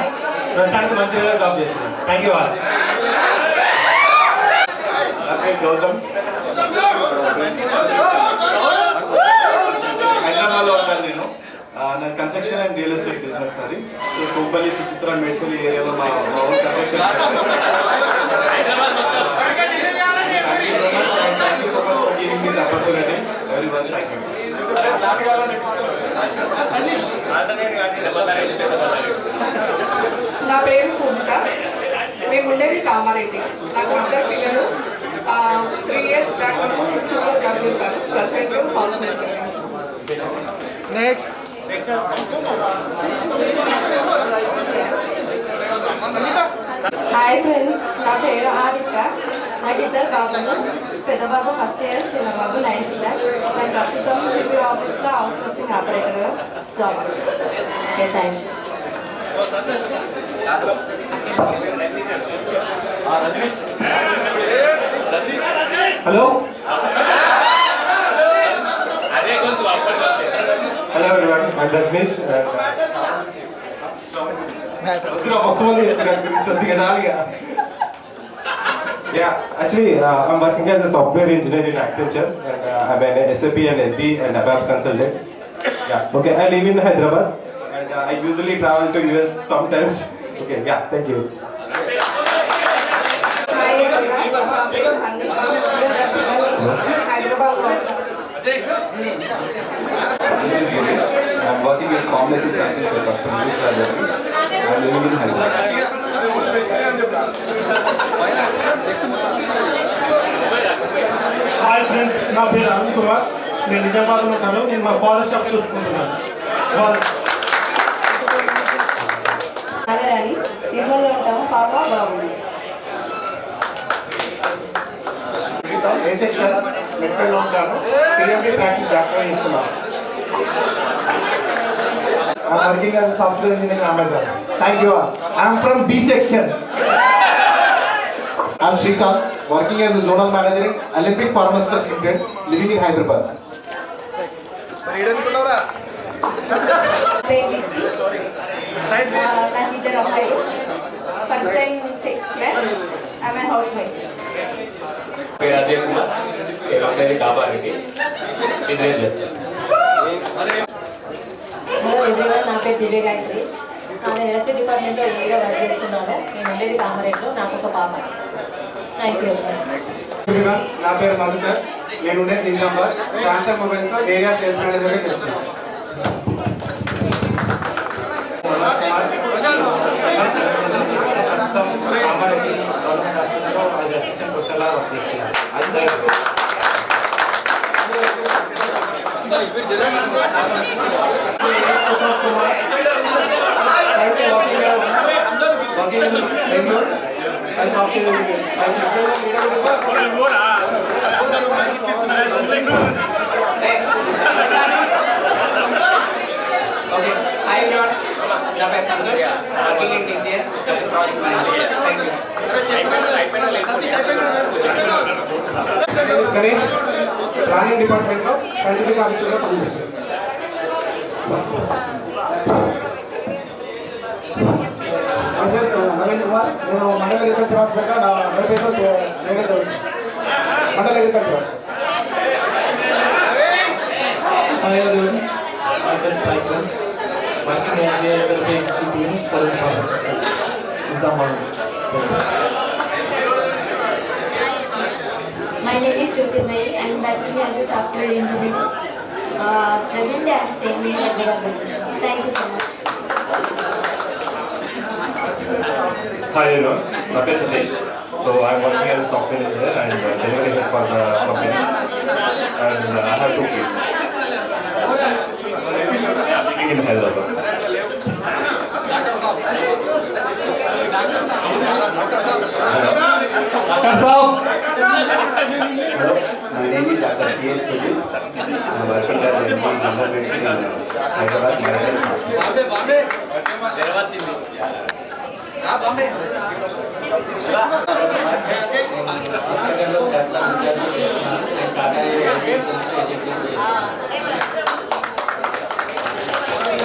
ప్రస్తుతానికి మంచిగా జాబ్ చేస్తున్నాను. Thank you all. నా పేరు గౌతమ్. హైదరాబాద్లో ఉంటాను నేను. నాది construction and real estate business. అది సో కుంపల్లి, సుచిత్ర, మేడ్చల్ ఏరియాలో మా own construction. Thank you so much for giving this opportunity. Everyone, thank you. నా పేరు పూజిత. మేము ఉండేది కామారెడ్డి. నాకు 2 పిల్లలు, 3 years బ్యాక్ నుంచి స్కూల్లో జాబ్ చేశాను. Present house maker. Next hi friends, నా పేరు ఆదిత్య. నాకు 2 బాబులు. పెద్ద బాబు ఫస్ట్ ఇయర్, చిన్న బాబు 9th క్లాస్. నేను ప్రస్తుతం సిటీ ఆఫీస్లో అవుట్ సోర్సింగ్ ఆపరేటర్గా జాబ్ చేస్తాను. Okay, thank you. Hello hello everyone, I'm Rajneesh. Yeah, actually, I'm working as a software engineer in Accenture, and I'm an SAP and SD and ABAP consultant. Yeah, okay, I live in Hyderabad, and I usually travel to US sometimes. Okay, yeah, thank you. I'm working with pharmacy scientist at Dr. English Library. I'm living in Hyderabad. Hi friends, నా పేరు అరుణ్ కుమార్. నేను నిజామాబాద్లో ఉంటాను. నేను మా ఫాదర్ షాప్ చూసుకుంటున్నాను. నగరాన్ని నిర్మల్లో ఉంటాము. పాప బాబు. ఏ సెక్షన్ మెడికల్లో ఉంటాను. పిఎండి ప్రాక్టీస్ డాక్టర్ చేస్తున్నాను. I'm working as a software engineer in Amazon. Thank you all. I'm from B section. I'm Shrikant, working as a zonal manager in Olympic Pharmaceuticals Limited, living in Hyderabad. పేరు దీప్తి. నాకు 2 అమ్మాయిలు. First time 6th class. I'm a house wife. పేరు అజయ్ కుమార్. కంపెనీ కాపారెడ్డి. బిజినెస్ చేస్తాను. హలో ఎవ్రీవన్, నా పేరు దివ్య గాయత్రి. నేను ఎల్సీ డిపార్ట్మెంట్లో ఏగా వర్క్ చేస్తున్నాను. నేను ఉండేది కామారెడ్డిలో. నాకు ఒక పాప. Thank you. నా పేరు మధుకర్. నేను ఉండేది నిజామాబాద్. శాంసంగ్ మొబైల్స్లో ఏరియా సేల్స్ మేనేజర్గా చేస్తున్నాను. అసిస్టెంట్ ప్రొఫెసర్లా వర్క్ చేస్తున్నాను. Hi everyone, నా పేరు Santosh. Working in TCS project manager. Thank you. Ganesh, planning డిపార్ట్మెంట్లో సైంటిఫిక్ ఆఫీసర్గా పనిచేస్తున్నాను. నవీన్ కుమార్. నేను మండల అగ్రికల్చర్ ఆఫీసర్గా నా పేరులో మండల agriculture. My name is Jyotirmayi. I am working as a software engineer. Presently, I am staying in Hyderabad. Thank you so much. Hi everyone, my name is Satish. So I'm working as a software engineer and delivering it for the company. And I have 2 kids. Living in Hyderabad. Hello, my name is Dr. C.H. Sujit. I'm working as a MD in Number Medicine in Hyderabad,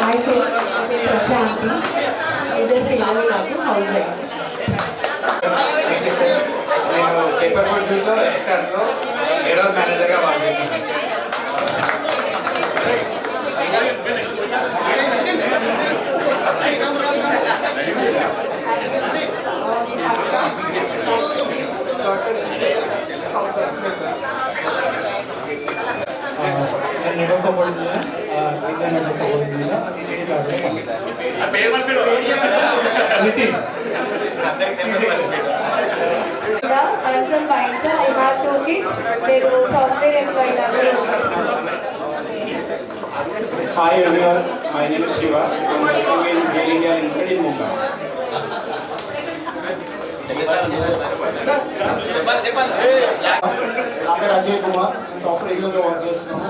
hi friends, Prashanthi. 2 పిల్లలు నాకు. House wife. నేను పేపర్ ప్రొడ్యూస్లో ఎక్టర్లో ఏడో మేనేజర్గా వర్క్ చేస్తున్నాను. Network support engineer, senior network support engineer. Nitin, C section. I'm from Painsa. I have 2 kids. They do software employee level. Hi everyone, my name is Shiva. I'm working in Jail India Limited in Mumbai. I'm Ajay Kumar. Software engineer work చేస్తున్నాను.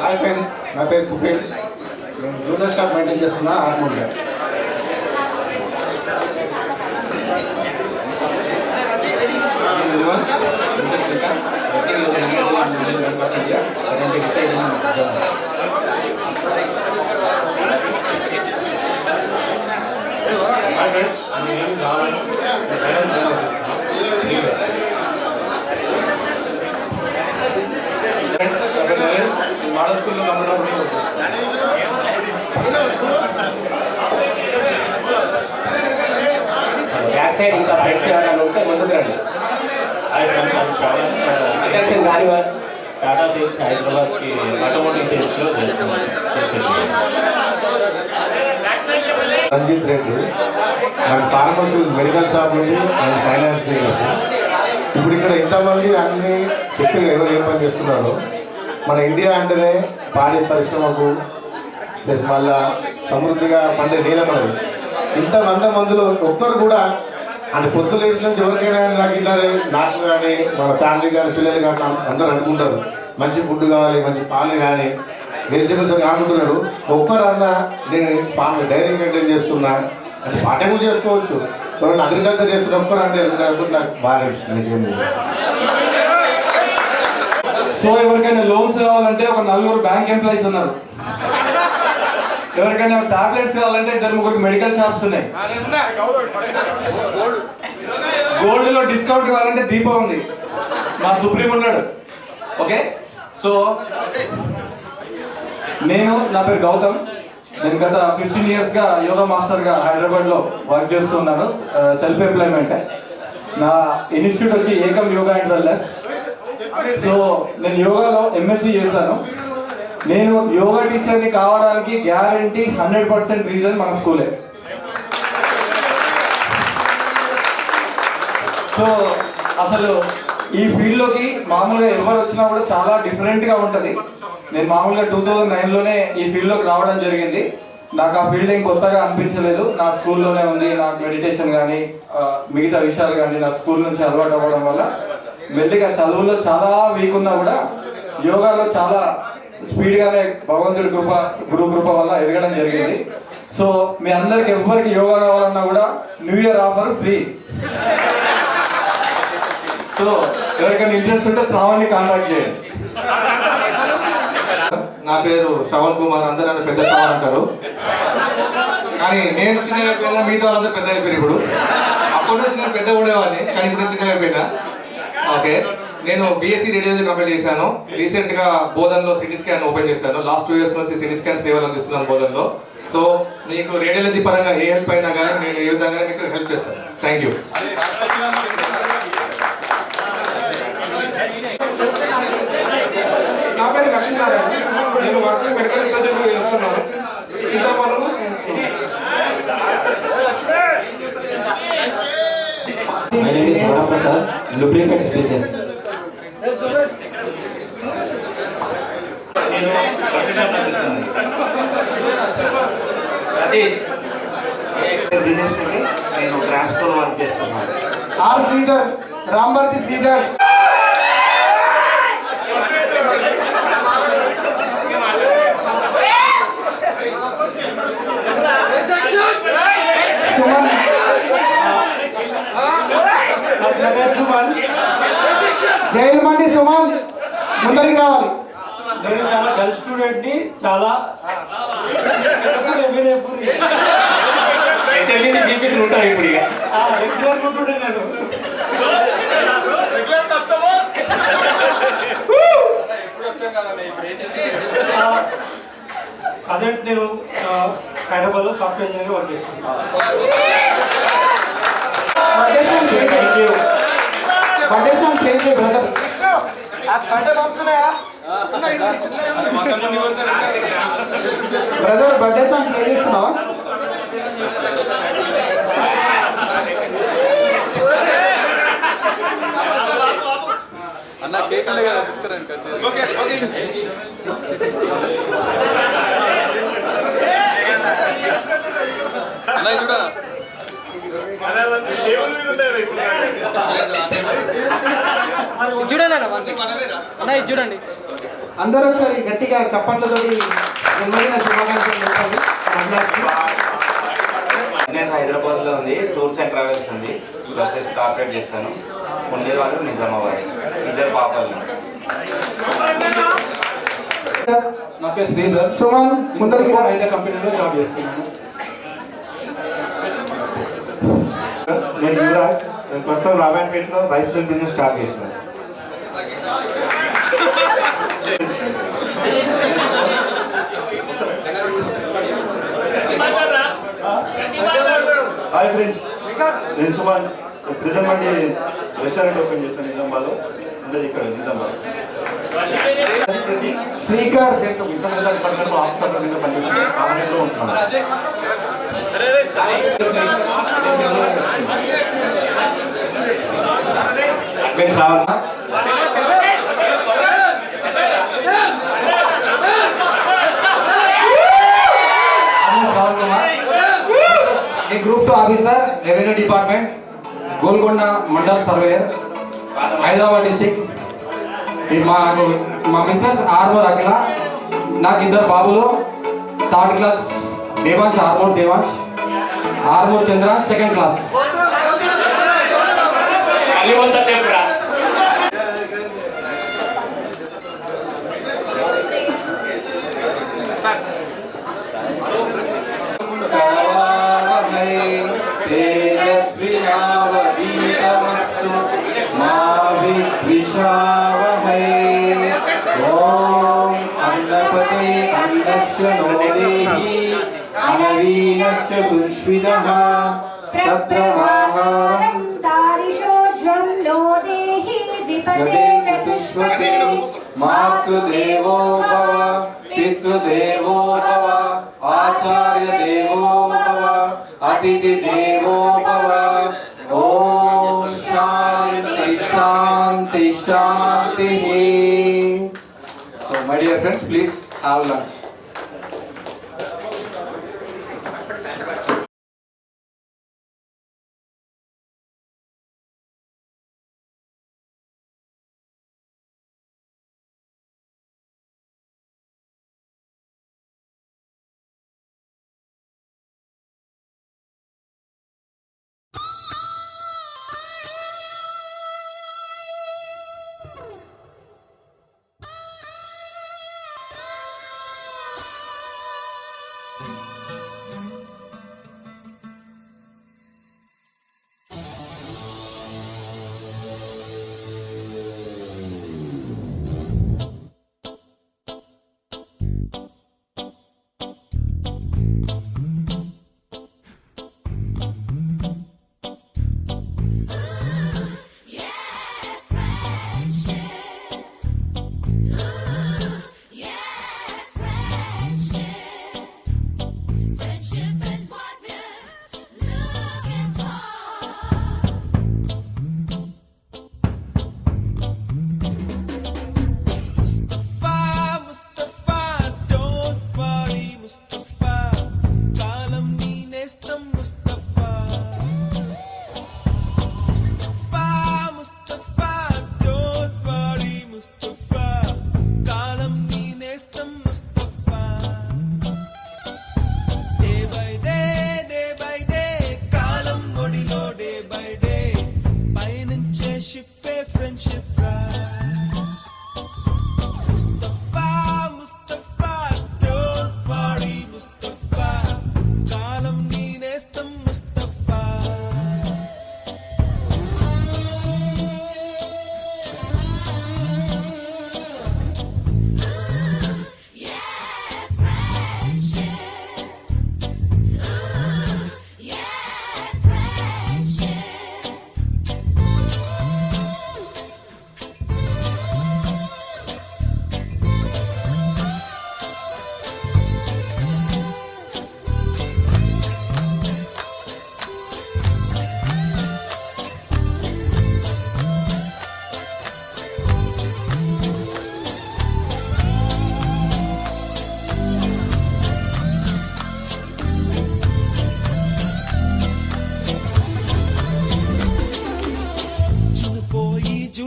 హాయ్ ఫ్రెండ్స్, నా పేరు సుప్రీం. నేను జూనియర్ షాప్ మెయింటైన్ చేస్తున్నా ఆర్మూర్లో. మోడల్ స్కూల్లో బ్యాక్ సైడ్ ఇంకా ఫ్రెండ్స్ ఎవరైనా ఉంటే ముందుకు రండి. టాటా సేల్స్ హైదరాబాద్కి ఆటోమోటివ్ సేల్స్లో చేస్తున్నాను. రంజిత్ రెడ్డి, నాకు ఫార్మసీ మెడికల్ షాప్ ఉంది, నేను ఫైనాన్స్ బిజినెస్. ఇప్పుడు ఇక్కడ ఇంతమంది అన్ని చెప్పి ఎవరు ఏం పని చేస్తున్నారు. మన ఇండియా అంటేనే పాడి పరిశ్రమకు ప్లస్ మళ్ళా సమృద్ధిగా పండే నీలమది. ఇంతమంది మందులు ఒక్కరు కూడా అంటే పొద్దు లేచి నుంచి ఎవరికైనా నాకు ఇల్లారే, నాకు కానీ మన ఫ్యామిలీ కానీ పిల్లలు కానీ అందరూ అనుకుంటారు మంచి ఫుడ్ కావాలి, మంచి పాలు కానీ వెజిటేబుల్స్ అని అనుకుంటున్నారు. ఒక్కరన్నా నేను ఫామ్ డైరీ మెయింటైన్ చేస్తున్నా అది పాఠ్యం చేసుకోవచ్చు. ఎవరైనా అగ్రికల్చర్ చేస్తున్న ఒక్కరంటే నాకు బాగా అనిపిస్తుంది. సో ఎవరికైనా లోన్స్ కావాలంటే ఒక 4 బ్యాంక్ ఎంప్లాయీస్ ఉన్నారు. ఎవరికైనా టాబ్లెట్స్ కావాలంటే 2-3 మెడికల్ షాప్స్ ఉన్నాయి. గోల్డ్లో డిస్కౌంట్ కావాలంటే దీపం ఉంది, మా సుప్రీం ఉన్నాడు. ఓకే, సో నా పేరు గౌతమ్. నేను గత 15 yearsగా యోగా మాస్టర్గా హైదరాబాద్లో వర్క్ చేస్తున్నాను. Self employment. నా ఇన్స్టిట్యూట్ వచ్చి ఏకం యోగా అండ్ వెల్నెస్. సో నేను యోగాలో MSc చేశాను. నేను యోగా టీచర్ని కావడానికి గ్యారంటీ 100% రీజన్ మన స్కూలే. సో అసలు ఈ ఫీల్డ్లోకి మామూలుగా ఎవరు వచ్చినా కూడా చాలా డిఫరెంట్గా ఉంటుంది. నేను మామూలుగా 2009లోనే ఈ ఫీల్డ్లోకి రావడం జరిగింది. నాకు ఆ ఫీల్డ్ ఏం కొత్తగా అనిపించలేదు. నా స్కూల్లోనే ఉంది. నాకు మెడిటేషన్ కానీ మిగతా విషయాలు కానీ నా స్కూల్ నుంచి అలవాటు అవ్వడం వల్ల మెల్లిగా చదువుల్లో చాలా వీక్ ఉన్నా కూడా యోగాలో చాలా స్పీడ్గానే భగవంతుడి గురు కృప వల్ల ఎదగడం జరిగింది. సో మీ అందరికి ఎవరికి యోగా కావాలన్నా కూడా new year offer free. So ఎవరికైనా ఇంట్రెస్ట్ ఉంటే శ్రావణ్ని కాంటాక్ట్ చేయండి. నా పేరు శ్రవణ్ కుమార్. అందరూ నన్ను పెద్ద శ్రవణ్ అంటారు, కానీ నేను చిన్నగా అయిపోయినా మిగతా వాళ్ళందరూ పెద్ద అయిపోయారు. ఇప్పుడు అప్పటి నుంచి నేను పెద్ద ఉండేవాడిని, కానీ ఇప్పుడు చిన్నగా అయిపోయినా. ఓకే, నేను BSc రేడియాలజీ కంప్లీట్ చేశాను. రీసెంట్గా బోధన్లో సిటీ స్కాన్ ఓపెన్ చేశాను. లాస్ట్ 2 years నుంచి సిటీ స్కాన్ సేవలు అందిస్తున్నాను బోధన్లో. సో మీకు రేడియాలజీ పరంగా ఏ హెల్ప్ అయినా కానీ నేను ఏ విధంగా మీకు హెల్ప్ చేస్తాను. Thank you. నా పేరు లక్ష్మీనారాయణ. నేను వర్కింగ్ మెడికల్ రీసెర్చ్ చేస్తున్నాను. ఇంత మనము My name is Vara Prasad, lubricants business. నేను వర్క్షాప్ నడుస్తున్నాను. సతీష్ బిజినెస్ నేను ట్రాన్స్పోర్ట్ వర్క్ చేస్తున్నాను. ఆర్ శ్రీధర్, రాంబర్తి శ్రీధర్. జైలమండి సుమన్, ముందరికి రావాలి. నేను చాలా గర్ల్ స్టూడెంట్ని. చాలా ఉంటాయి ఇప్పుడు రెగ్యులర్ ఉంటుండే నేను. ప్రజెంట్ నేను హైదరాబాద్లో సాఫ్ట్వేర్ ఇంజనీర్గా వర్క్ చేస్తున్నాను. బర్త్డే సాంగ్ చేయండి brother. Brother birthday song play చేస్తున్నావా? అన్న కేక్ అలే కదా తీసుకురండి కట్ చేసి. ఓకే ఓకే అన్న చూడ చూడండి అన్న ఇది చూడండి. అందరూ ఒకసారి గట్టిగా చప్పట్లతోటి జన్మదిన శుభాకాంక్షలు చెప్పండి. నేను హైదరాబాద్లో ఉంది, టూర్స్ అండ్ ట్రావెల్స్ ఉంది, బస్సెస్ ఆపరేట్ చేస్తాను. ఉండే వాళ్ళు నిజామాబాద్, 2 పాపలు. నా పేరు శ్రీధర్. సుమన్ ముందరికి అయితే కంపెనీలో జాబ్ చేస్తున్నాను. నేను యువరాజ్. నేను ప్రస్తుతం రామాయణపేటలో రైస్ మిల్ బిజినెస్ స్టార్ట్ చేసినాను. హాయ్ ఫ్రెండ్స్, నేను సుమన్. ప్రిజన్ మండి రెస్టారెంట్ ఓపెన్ చేస్తాను నిజామాబాద్లో, ఉండేది ఇక్కడ నిజామాబాద్. శ్రీకర్ విశ్వవిద్యాలయ డిపార్ట్మెంట్లో ఆఫీసర్ కింద పనిచేస్తున్నాను. కామనేట్లో ఉంటున్నాను. Group 2 officer, Revenue Department, Golconda Mandal Surveyor, Hyderabad District. మా మిస్సెస్ ఆర్మూర్ అఖిల, నాకు 2 బాబులు. 3rd క్లాస్ దేవాంశ్, ఆర్మూర్ దేవాంశ్, ఆర్మూర్ చంద్ర 2nd క్లాస్. మాతృదేవో భవ, పితృదేవో భవ, ఆచార్య దేవో భవ, అతిథి దేవో భవ. ఓం శాంతి శాంతి శాంతి. So my dear friends, please have lunch.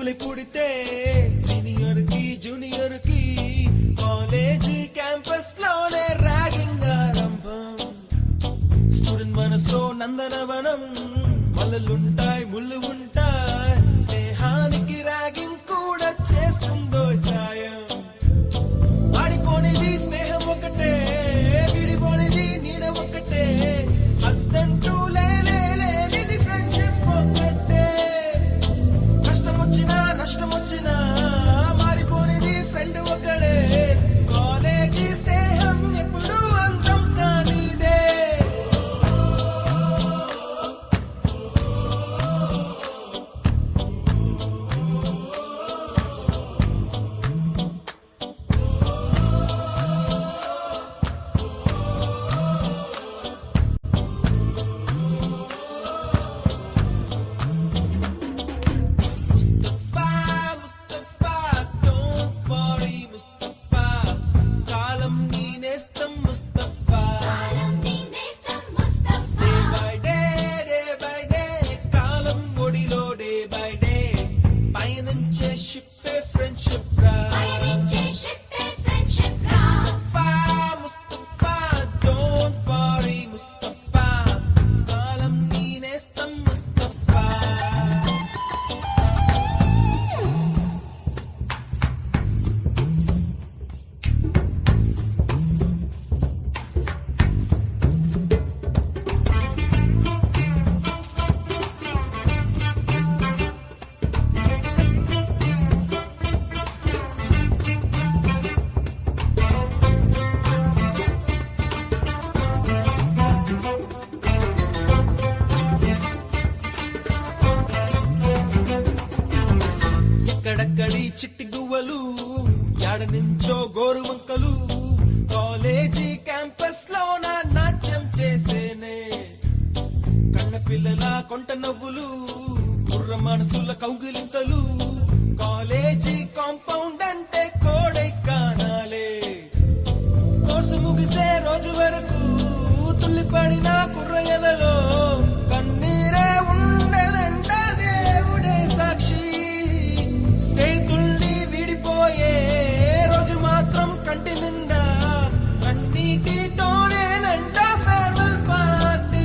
పులి పుడితే సీనియర్ కి జూనియర్ కి కాలేజీ క్యాంపస్ లోనే ర్యాగింగ్ ఆరంభం. స్టూడెంట్ మనసో నందనవనం, మల్లలుంటాయి ముళ్ళు ఉంటాయి, స్నేహానికి ర్యాగింగ్ కూడా చేస్తుందో సాయం. ఆడిపోనిది స్నేహం ఒకటే, విడిపోనిది నీడ ఒకటే, అద్దంటూ లేనిది ఫ్రెండ్షిప్ ఒకటే. కష్టం వచ్చినా నష్టం వచ్చినా మారిపోనిది ఫ్రెండ్ ఒకడే, కాలేజీ స్నేహం ఎప్పుడు అంతం కానిదే. ఎక్కడక్కడి చిట్టి గువ్వలు, యాడ నుంచో గోరు వంకలు, కాలేజీ క్యాంపస్ లోన నాట్యం చేసేనే. కన్న పిల్లల కొంట నవ్వులు, కుర్ర మనసుల కౌగిలింతలు, కాలేజీ కాంపౌండ్ అంటే కోడై కానాలే. కోర్సు ముగిసే రోజు వరకు తుల్లిపడిన కుర్ర ఎదలో కన్నీరే ఉండదంట దేవుడే సాక్షి. స్నేహితుల్ని విడిపోయే రోజు మాత్రం కంటి నిండా కన్నీటితోనేనంట ఫేర్వెల్ పార్టీ.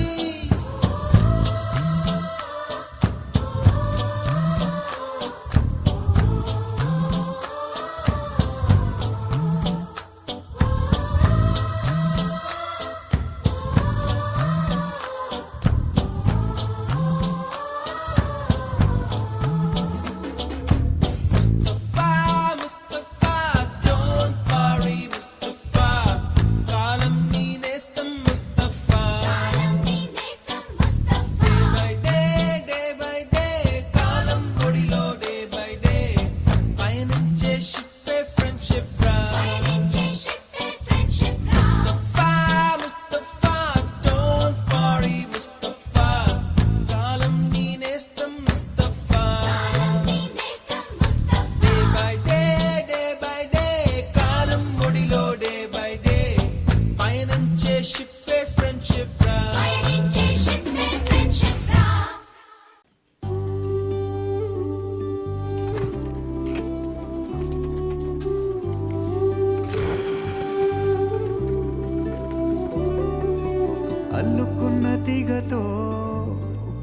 అల్లుకున్న తీగతో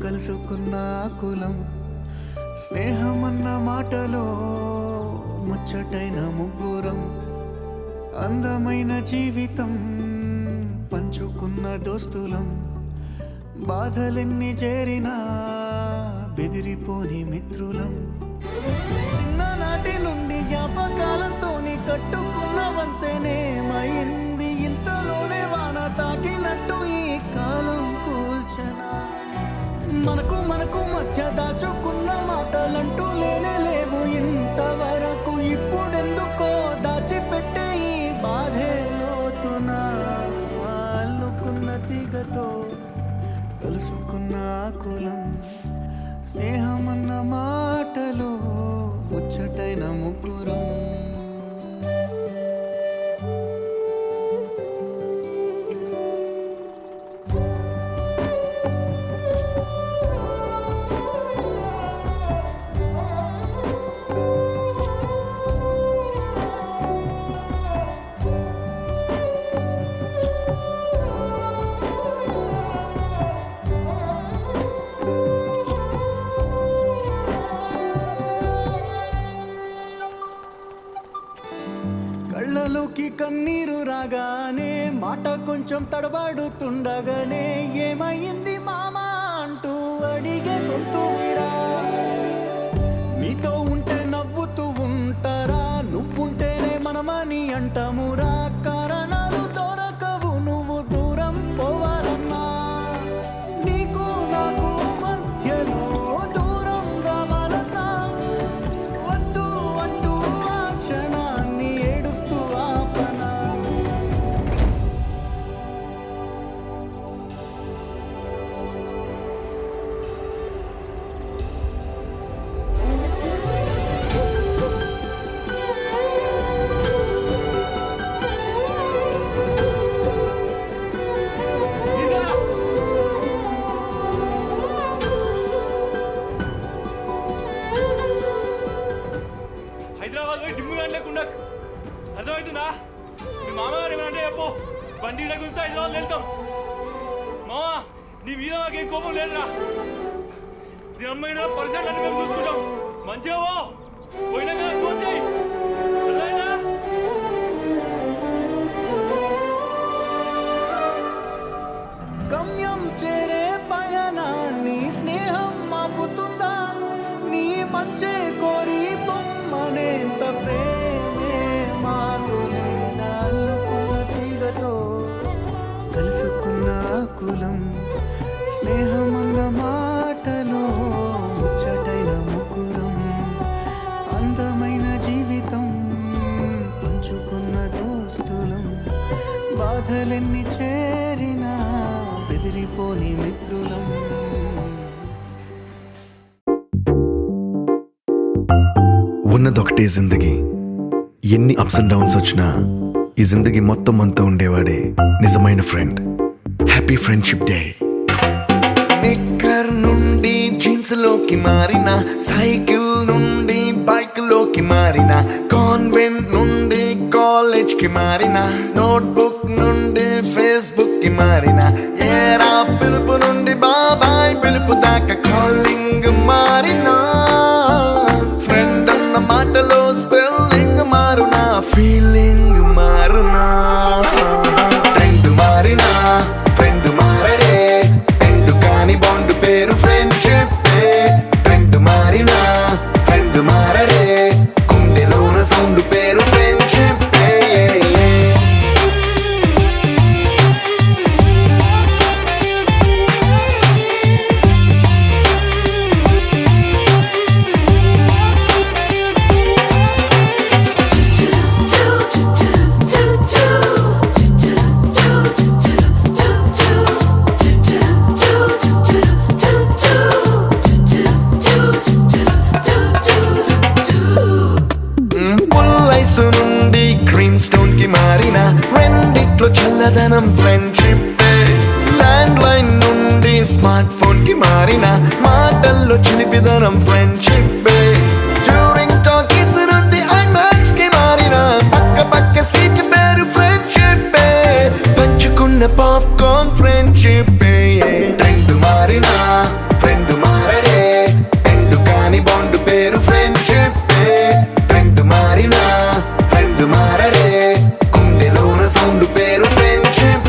కలుసుకున్న కులం, స్నేహమన్న మాటలో ముచ్చటైన ముగ్గురం, అందమైన జీవితం పంచుకున్న దోస్తులం, బాధలెన్ని చేరినా బెదిరిపోని మిత్రులం. చిన్ననాటి నుండి జ్ఞాపకాలతోని కట్టుకున్న వంతెనేమైంది, ఇంతలోనే వాన తాకినట్టు ఈ కాలం కూల్చనా. మనకు మధ్య దాచుకున్న మాటలంటూ లేవు ఇంతవరకు, ఇప్పుడెందుకో దాచిపెట్టే ఈ బాధే లోతున. అల్లుకున్న తీగతో కలుసుకున్న కులం, స్నేహమన్న మాటలో ముచ్చటైన ముగ్గురం. కళ్ళలోకి కన్నీరు రాగానే మాట కొంచెం తడబడుతుండగానే ఏమైంది మామా అంటూ అడిగే గొంతు విరా. నీతో ఉంటే నవ్వుతూ ఉంటారా, నువ్వుంటేనే మనమని అంటామురా. కారణాలు దొరకవు నువ్వు దూరం పోవాలన్నా. నీకు నాకు మధ్యలో దూరం రావాలన్నా వద్దు అంటూ ఆ క్షణాన్ని ఏడుస్తూ ఆపనా. హైదరాబాద్ పోయి డిమ్ము కానీ లేకుండా అర్థమవుతుందా? మీ మామగారు ఏమంటే చెప్పు, బండి గురించి హైదరాబాద్ వెళ్తాం. మామా నీ మీద మాకేం కోపం లేదురా. దీని అమ్మాయిన పరిసరాలు అన్ని మేము చూసుకుంటాం. మంచిగా పోయినా కదా ఫోన్ చేయి. అర్థమైందా? గమ్యం చేరే పయనాన్ని స్నేహం ఆపుతుందా? నీ మంచే కోరి బొమ్మనేంత ప్రేమే మాకు లేదా? అల్లుకున్న తీగతో కలుసుకున్న కులం స్నేహమన్న మాటలో ముచ్చటైన ముకురం. అందమైన జీవితం పంచుకున్న దోస్తులం. బాధలెన్ని చేరినా బెదిరిపోని మిత్రులం. ఉన్నదొకటే జిందగీ, ఎన్ని అప్స్ అండ్ డౌన్స్ వచ్చినా ఈ జిందగీ మొత్తం అంతా ఉండేవాడే నిజమైన friend. Happy friendship day. Knicker నుండి జీన్స్ లోకి మారిన, సైకిల్ నుండి బైక్ లోకి మారిన, కాన్వెంట్ నుండి కాలేజ్ కి మారిన, నోట్బుక్ నుండి ఫేస్బుక్ కి మారిన, ఏరా పిలుపు నుండి బాబాయ్ పిలుపు దాకా కాలింగ్ మారిన, ఫ్రెండ్ అన్న మాటలో స్పెల్లింగ్ మారునా, ఫీలింగ్ మారునా. ట్రెండ్ మారినా ఫ్రెండ్ మారడే, ట్రెండ్ కాని బాండ్ పేరు ఫ్రెండ్షిప్. ట్రెండ్ మారినా ఫ్రెండ్ మారడే, గుండెలోన సౌండ్ పేరు ఫ్రెండ్షిప్. పుల్లైసు నుండి క్రీమ్ స్టోన్ కి మారిన, రెండిట్లో చల్లదనం ఫ్రెండ్షిప్. ల్యాండ్ లైన్ నుండి స్మార్ట్ ఫోన్ కి మారిన, మాటల్లో చిలిపిదనం ఫ్రెండ్షిప్. డ్యూరింగ్ టాకీస్ నుండి ఐమాక్స్ కి మారిన, పక్క పక్క సీట్ పేరు ఫ్రెండ్షిప్. పంచుకున్న పాప్కార్న్ ఫ్రెండ్షిప్. ట్రెండ్ మారిన ఫ్రెండ్ మారడే, ట్రెండ్ కాని బాండ్ పేరు ఫ్రెండ్షిప్. ట్రెండ్ మారిన ఫ్రెండ్ మారడే, గుండెలోన సౌండ్ పేరు ఫ్రెండ్షిప్.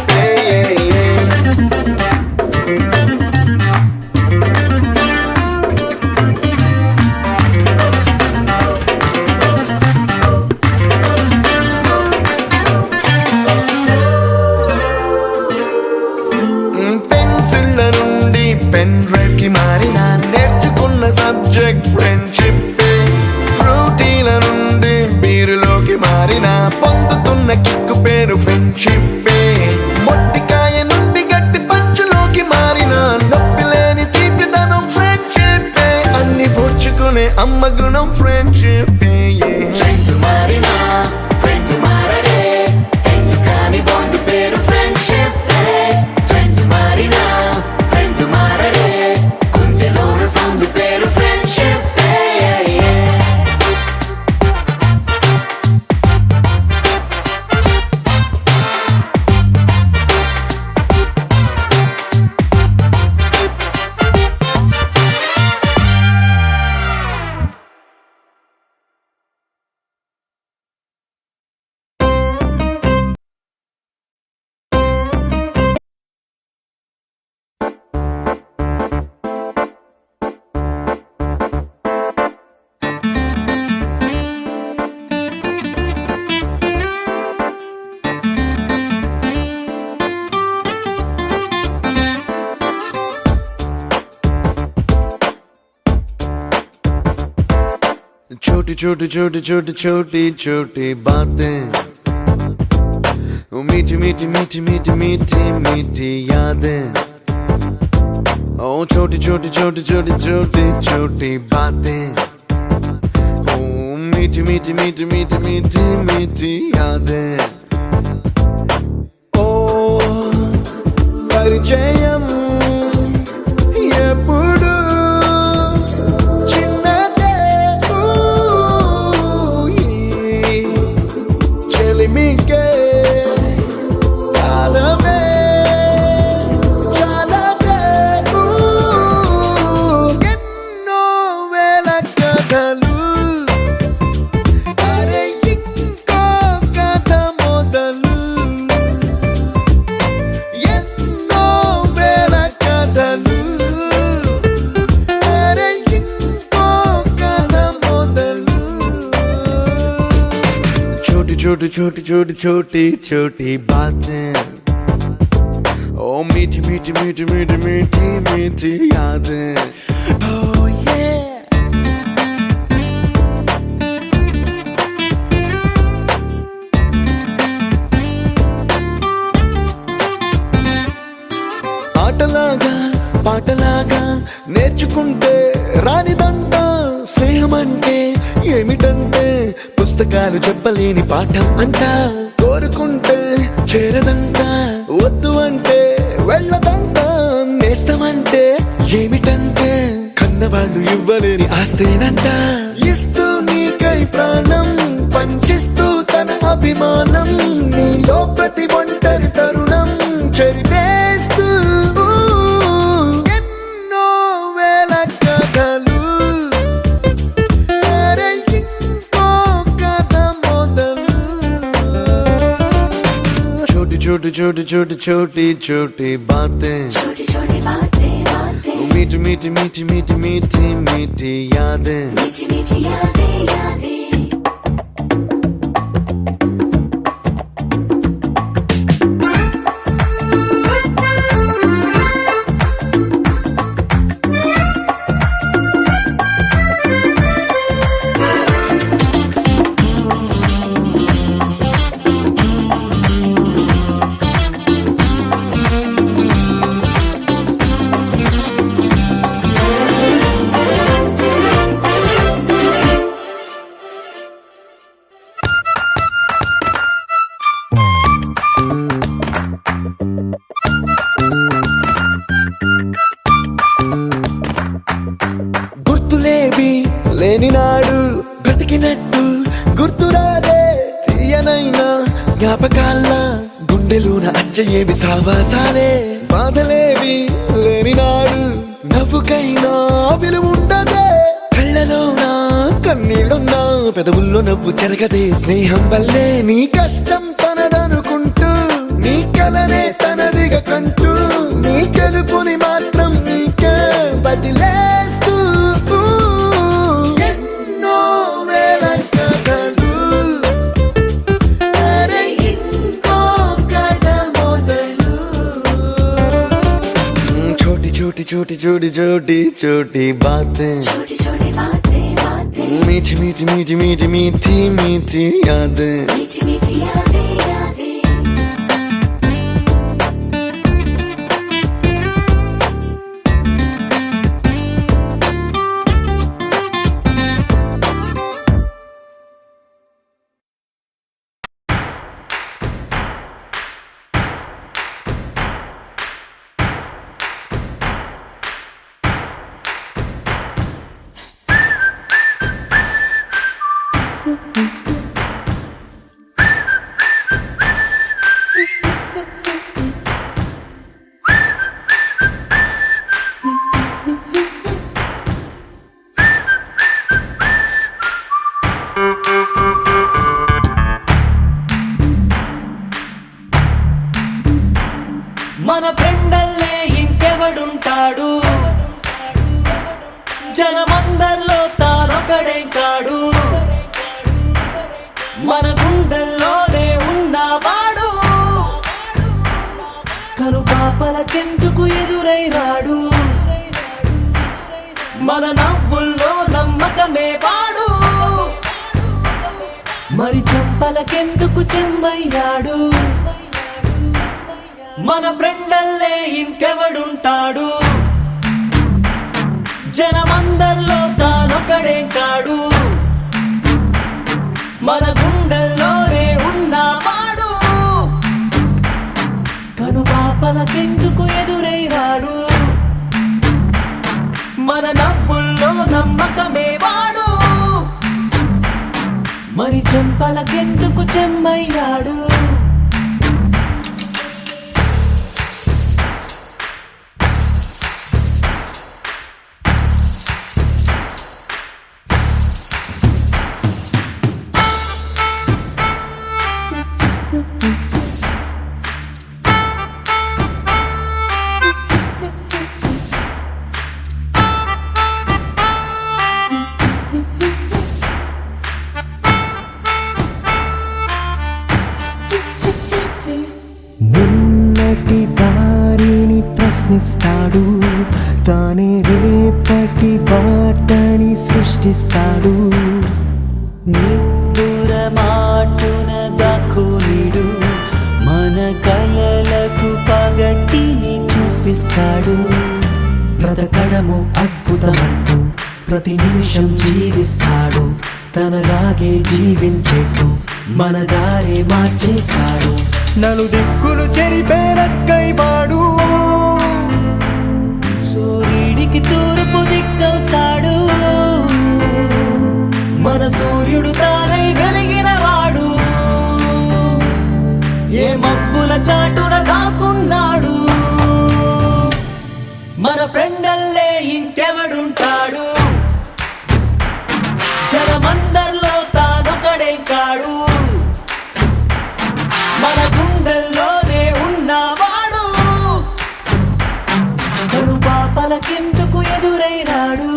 పెన్సిళ్ళ నుండి పెన్ డ్రైవ్ కి మారిన, నేర్చుకున్న సబ్జెక్ట్ ఫ్రెండ్షిప్. ఫ్రూటీల నుండి బీరులోకి మారిన, పొందుతున్న కిక్కు పేరు ఫ్రెండ్షిప్. మొట్టికాయ నుండి గట్టి పంచులోకి మారిన, నొప్పి లేని తీపిదనం ఫ్రెండ్షిప్. అన్ని పోర్చుకునే అమ్మ గుణం ఫ్రెండ్షిప్. ఫ్రెండ్ మారిన ఫ్రెండ్ మారడే, ఎందు కాని బాండ్ పేరు ఫ్రెండ్షిప్. ఫ్రెండ్ మారిన ఫ్రెండ్ మారడే, గుండెలోన సౌండ్ పేరు ఫ్రెండ్షిప్. छोटी छोटी छोटी छोटी छोटी छोटी बातें, मीठी मीठी मीठी मीठी मीठी मीठी यादें। ओ छोटी छोटी छोटी छोटी छोटी छोटी बातें, ओ मीठी मीठी मीठी मीठी मीठी मीठी यादें। ओ परिचయం ఎప్పుడు చిన్నదే, చెలిమికే కాలమే చాలదే, ఎన్నో వేల కథలు, అరే ఇంకో కథ మొదలు, ఎన్నో వేల కథలు, అరే ఇంకో కథ మొదలు। छोटी छोटी छोटी छोटी छोटी छोटी बातें, ओ मीठी मीठी मीठी मीठी मीठी मीठी यादें। Oh yeah। ఆటలాగా పాటలాగా నేర్చుకుంటే రానిదంట స్నేహం అంటే ఏమిటంటే, పుస్తకాలు చెప్పలేని పాఠం అంట, కోరుకుంటే చేరదంట, వద్దు అంటే వెళ్ళదంట, నేస్తమంటే ఏమిటంటే కన్నవాళ్ళు ఇవ్వలేని ఆస్తేనంట, ఇస్తూ నీకై ప్రాణం పంచిస్తూ తన అభిమానం, నీలో ప్రతి ఒంటరి తరుణం చెరిపేస్తూ ఎన్నో వేల కథలు, అరే ఇంకో కథ మొదలు। छोटी छोटी छोटी छोटी छोटी छोटी बातें, मीठी मीठी मीठी मीठी मीठी मीठी यादें। గుర్తులేవి లేని నాడు బ్రతికినట్టు గుర్తురాదే తీయనైనా జ్ఞాపకాల, గుండెలోన అచ్చయేవి సావాసాలే, బాధలేవి లేని నాడు నవ్వుకైనా విలువుండదే, కళ్ళలోన కన్నీళ్ళున్నా పెదవుల్లో నవ్వు చెరగదే, స్నేహం వల్లే నీ కష్టం తనదనుకుంటూ, నీ కలనే తనదిగా కంటూ, నీ గెలుపుని మాత్రం నీకే బదిలేస్తూ ఎన్నో వేల కథలు, అరే ఇంకో కథ మొదలు। छोटी छोटी छोटी छोटी छोटी छोटी बातें, मीठी मीठी मीठी मीठी मीठी मीठी यादें। మన ఫ్రెండల్లే ఇంకెవడుంటాడు, జనమందరిలో తానొకడే కాడు, మన గుండెల్లోనే ఉన్నవాడు, కను పాపలకెందుకు ఎదురై రాడు, మన నవ్వుల్లో నమ్మకమే వాడు। మరి చెంపలకెందుకు చెమ్మయ్యాడు మన ఫ్రెండల్లే ఇంకెవడుంటాడు జనమందరిలో తానొకడే కాడు మన గుండెల్లోనే ఉన్నవాడు కనుపాపలకెందుకు ఎదురై రాడు మన నవ్వుల్లో నమ్మకమే వాడు మరి చెంపలకెందుకు చెమ్మయ్యాడు నిన్నటి దారిని ప్రశ్నిస్తాడు తానే రేపటి బాటని సృష్టిస్తాడు నిద్దుర మాటున దాక్కునిడు మన కలలకు పగటిని చూపిస్తాడు బ్రతకడము అద్భుతమంటూ ప్రతి నిమిషం జీవిస్తాడు తనలాగే జీవించేట్టు మన దారే మార్చేశాడు నలు దిక్కులు చెరిపేరక్కైవాడు సూర్యుడికి తూర్పు దిక్కవుతాడు మన సూర్యుడు తానై వెలిగినవాడు ఏ మబ్బుల చాటున దాక్కున్నాడు మన ఫ్రెండల్లే ఇంకెవడుంటాడు జనమందరిలో తానొకడే కాడు మన గుండెల్లోనే ఉన్నవాడు కనుపాపలకెందుకు ఎదురై రాడు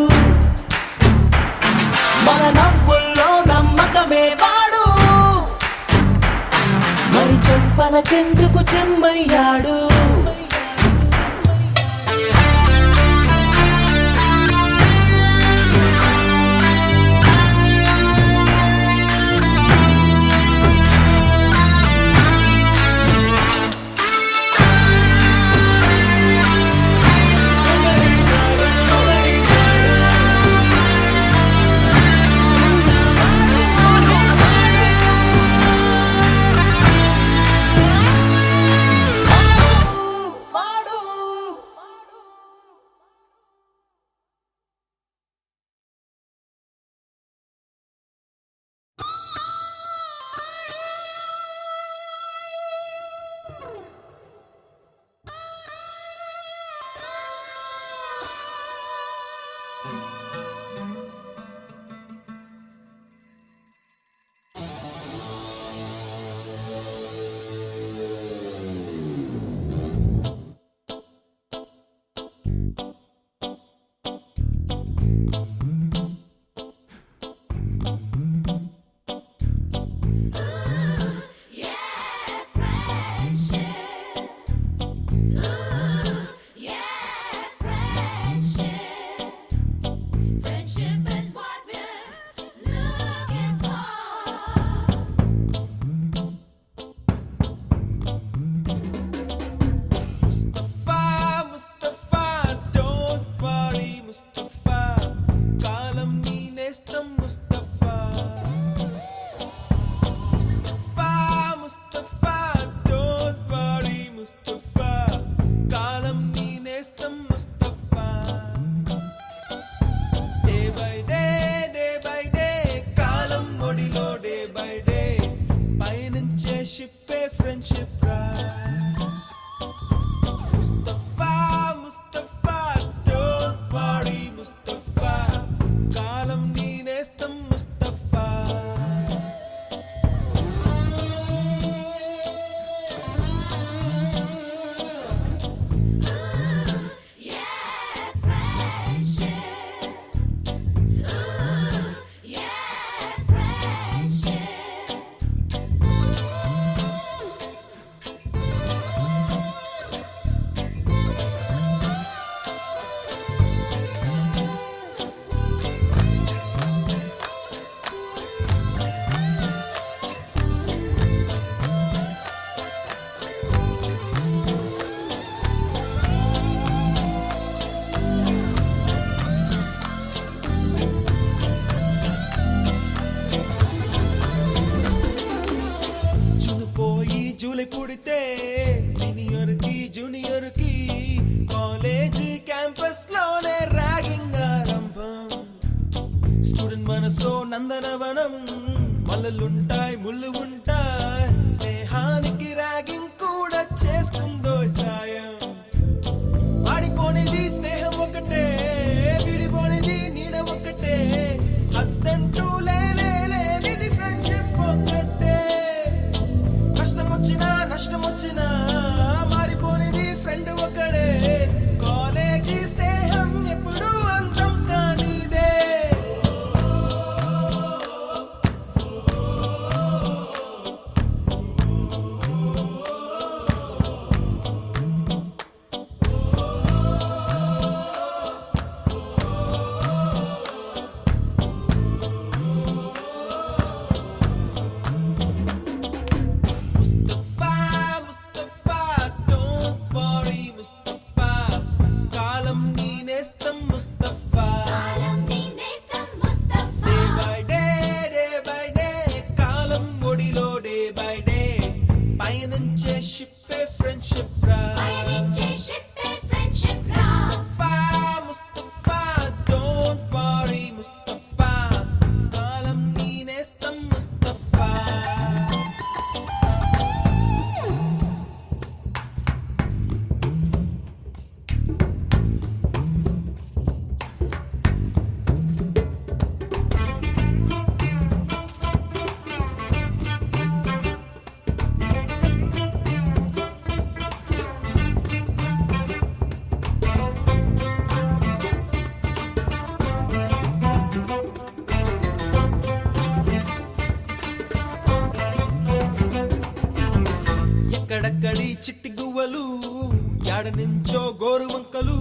మన నవ్వుల్లో నమ్మకమే వాడు మరి చెంపలకెందుకు చెమ్మయ్యాడు పిల్లి పుడితే సీనియర్ కి జూనియర్ కి కాలేజీ క్యాంపస్ లోనే ర్యాగింగ్ ఆరంభం. స్టూడెంట్ మనసో నందనవనం, మల్లలుంటాయి ముళ్ళు ఉంటాయి, స్నేహానికి ర్యాగింగ్ కూడా చేస్తుందో సాయం. వాడిపోనిది స్నేహం ఒకటే, విడిపోనిది నీడ ఒకటే, అద్దంటూ లేనిది ఫ్రెండ్షిప్ ఒకటే. కష్టం వచ్చినా నష్టం వచ్చినా మారిపోనిది ఫ్రెండ్ ఒకడే, కాలేజీ స్నేహం ఎప్పుడు అంతం కానిదే. ఎక్కడక్కడి చిట్టి గువ్వలు, యాడ నుంచో గోరు వంకలు,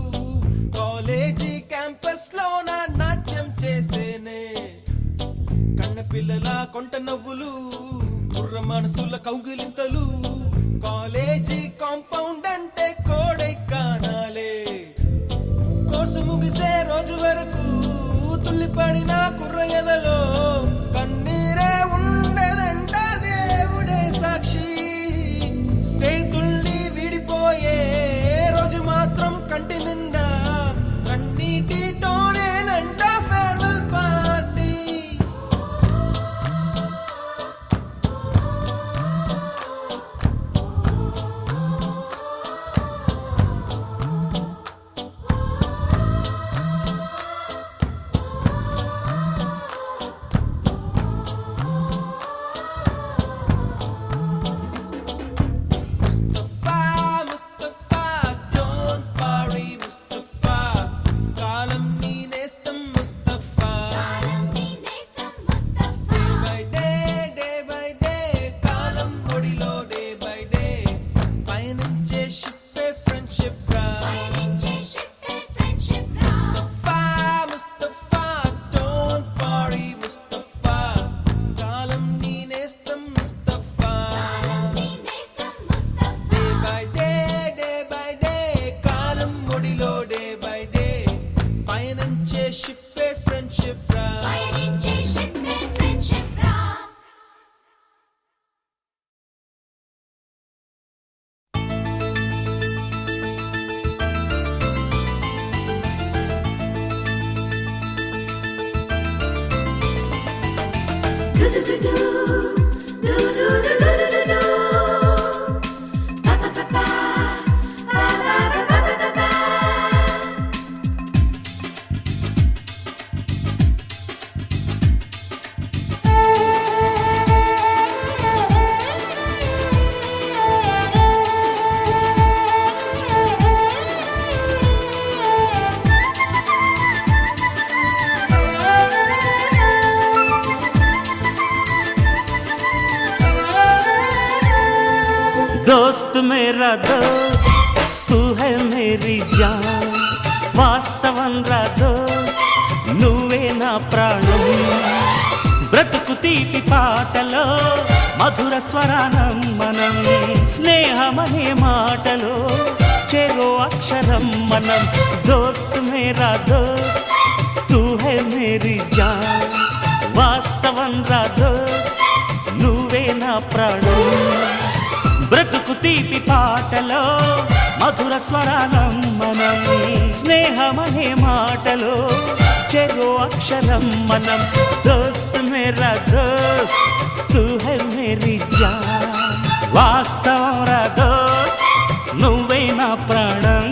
కాలేజీ క్యాంపస్ లోన నాట్యం చేసేనే. కన్న పిల్లల కొంట నవ్వులు, కుర్ర మనసుల కౌగిలింతలు, కాలేజీ కాంపౌండ్ అంటే కోడై కానాలే. కోర్సు ముగిసే రోజు వరకు తుల్లిపడిన కుర్ర ఎదలో కన్నీరే ఉండేదంట దేవుడే సాక్షి. స్నేహితుల్ని విడిపోయే రోజు మాత్రం కంటి నిండా కన్నీటితోనేనంట ఫేర్వెల్ పార్టీ. दोस्त मेरा दोस्त तू है मेरी जान, వాస్తవం రా దోస్త్ నువ్వే నా ప్రాణం. బ్రతుకు తీపి పాటలో మధుర స్వరానం మనం, స్నేహమనే మాటలో చెరో అక్షరం మనం. దోస్త్ మేరా దోస్త్ తూ హై మేరీ జాన్, వాస్తవం రా దోస్త్ నువ్వే నా ప్రాణం. బ్రతుకు బ్రతుకు తీపి పాటలో మధుర స్వరానం మనం స్నేహమనే మాటలో చెరో అక్షరం మనం దోస్త్ మేరా దోస్త్ తూ హై మేరీ జాన్ వాస్తవం రా దోస్త్ నువ్వే నా ప్రాణం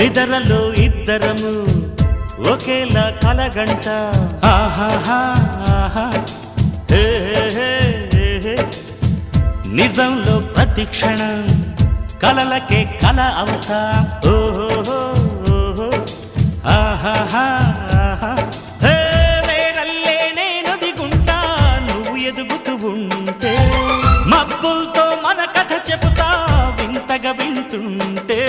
నిద్రలో ఇద్దరము ఒకేలా కలగంట ఆహాహా హే హే హే నిజంలో ప్రతి క్షణం కలలకే కల అవుతా ఓహో ఆహాహా హే నేనల్లే నేను దిగుంటా నువ్వు ఎదుగుతూ ఉంటే మబ్బులతో మన కథ చెబుతా వింతగా వింటుంటే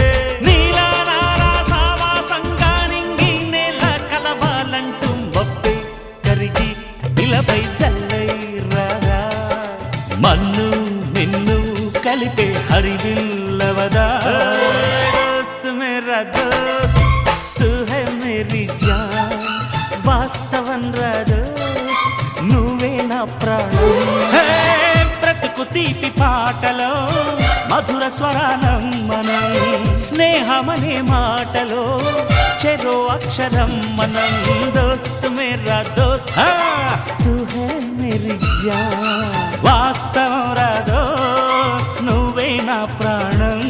మన్ను నిన్ను కలిపే హరివిల్లవదా దోస్త్ మేరా దోస్త్ తూ హై మేరీ జాన్ వాస్తవం రా దోస్త్ నువ్వే నా ప్రాణం బ్రతుకు తీపి పాటలో మధుర స్వరానం మనం స్నేహమనే మాటలో చెరో అక్షరం మనం దోస్త్ మేరా దోస్త్ తూ హై మేరీ జాన్ వాస్తవం రా దోస్త్ నువ్వే నా ప్రాణం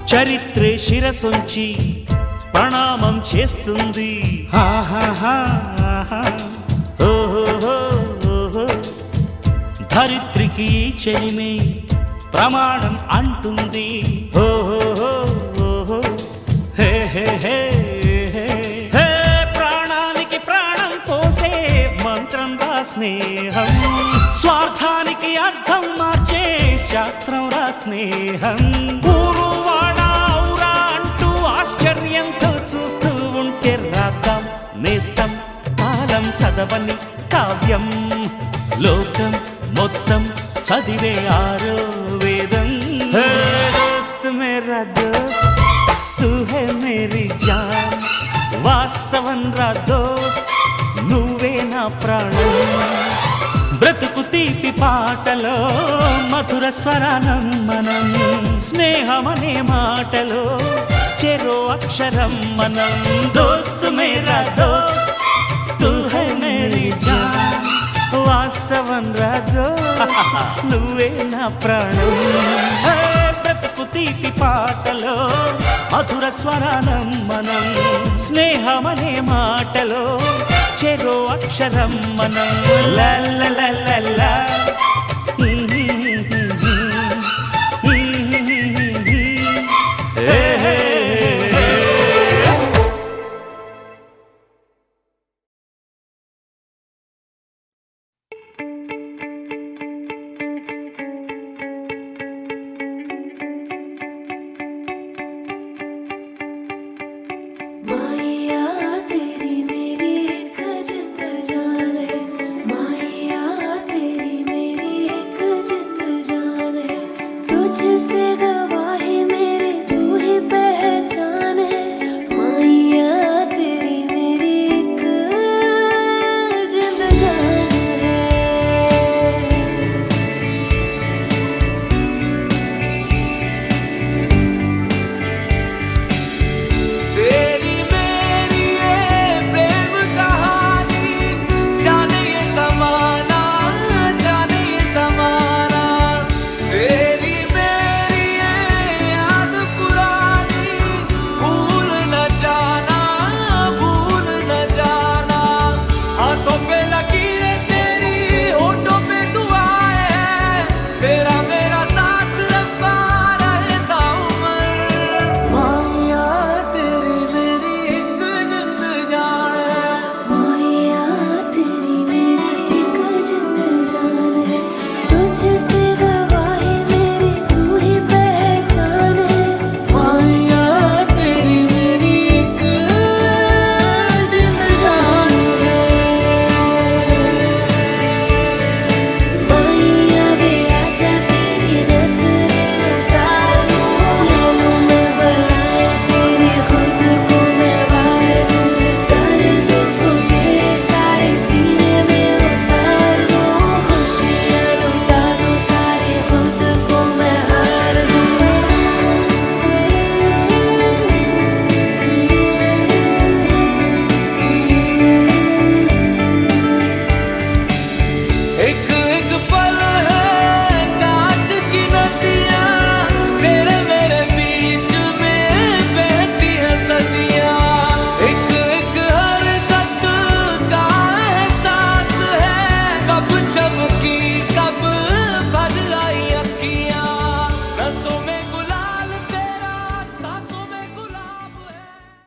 చరిత్రే శిరసొంచి ప్రణామం చేస్తుంది ధరిత్రికి చెలిమే ప్రమాణం అంటుంది హే హే హే హే ప్రాణానికి ప్రాణం పోసే మంత్రం రా స్నేహం స్వార్థానికి అర్థం మార్చే శాస్త్రం రా స్నేహం ఆశ్చర్యంతో చూస్తూ ఉంటే రాద్దాం నేస్తం కాలం చదవని కావ్యం లోకం మొత్తం చదివే ఆరో వేదం దోస్త్ మేరా దోస్త్ తూ హై మేరీ జాన్ వాస్తవం రా దోస్త్ నువ్వే నా ప్రాణం బ్రతుకు తీపి పాటలో మధుర స్వరానం మనం స్నేహమనే మాటలో చెరో అక్షరం మనం దోస్త్ మేరా దోస్త్ తూ హై మేరీ జాన్ వాస్తవం రా దోస్త్ నువ్వే నా ప్రాణం బ్రతుకు తీపి పాటలో మధుర స్వరానం మనం స్నేహమనే మాటలో చెరో అక్షరం మనం లా లా లా లా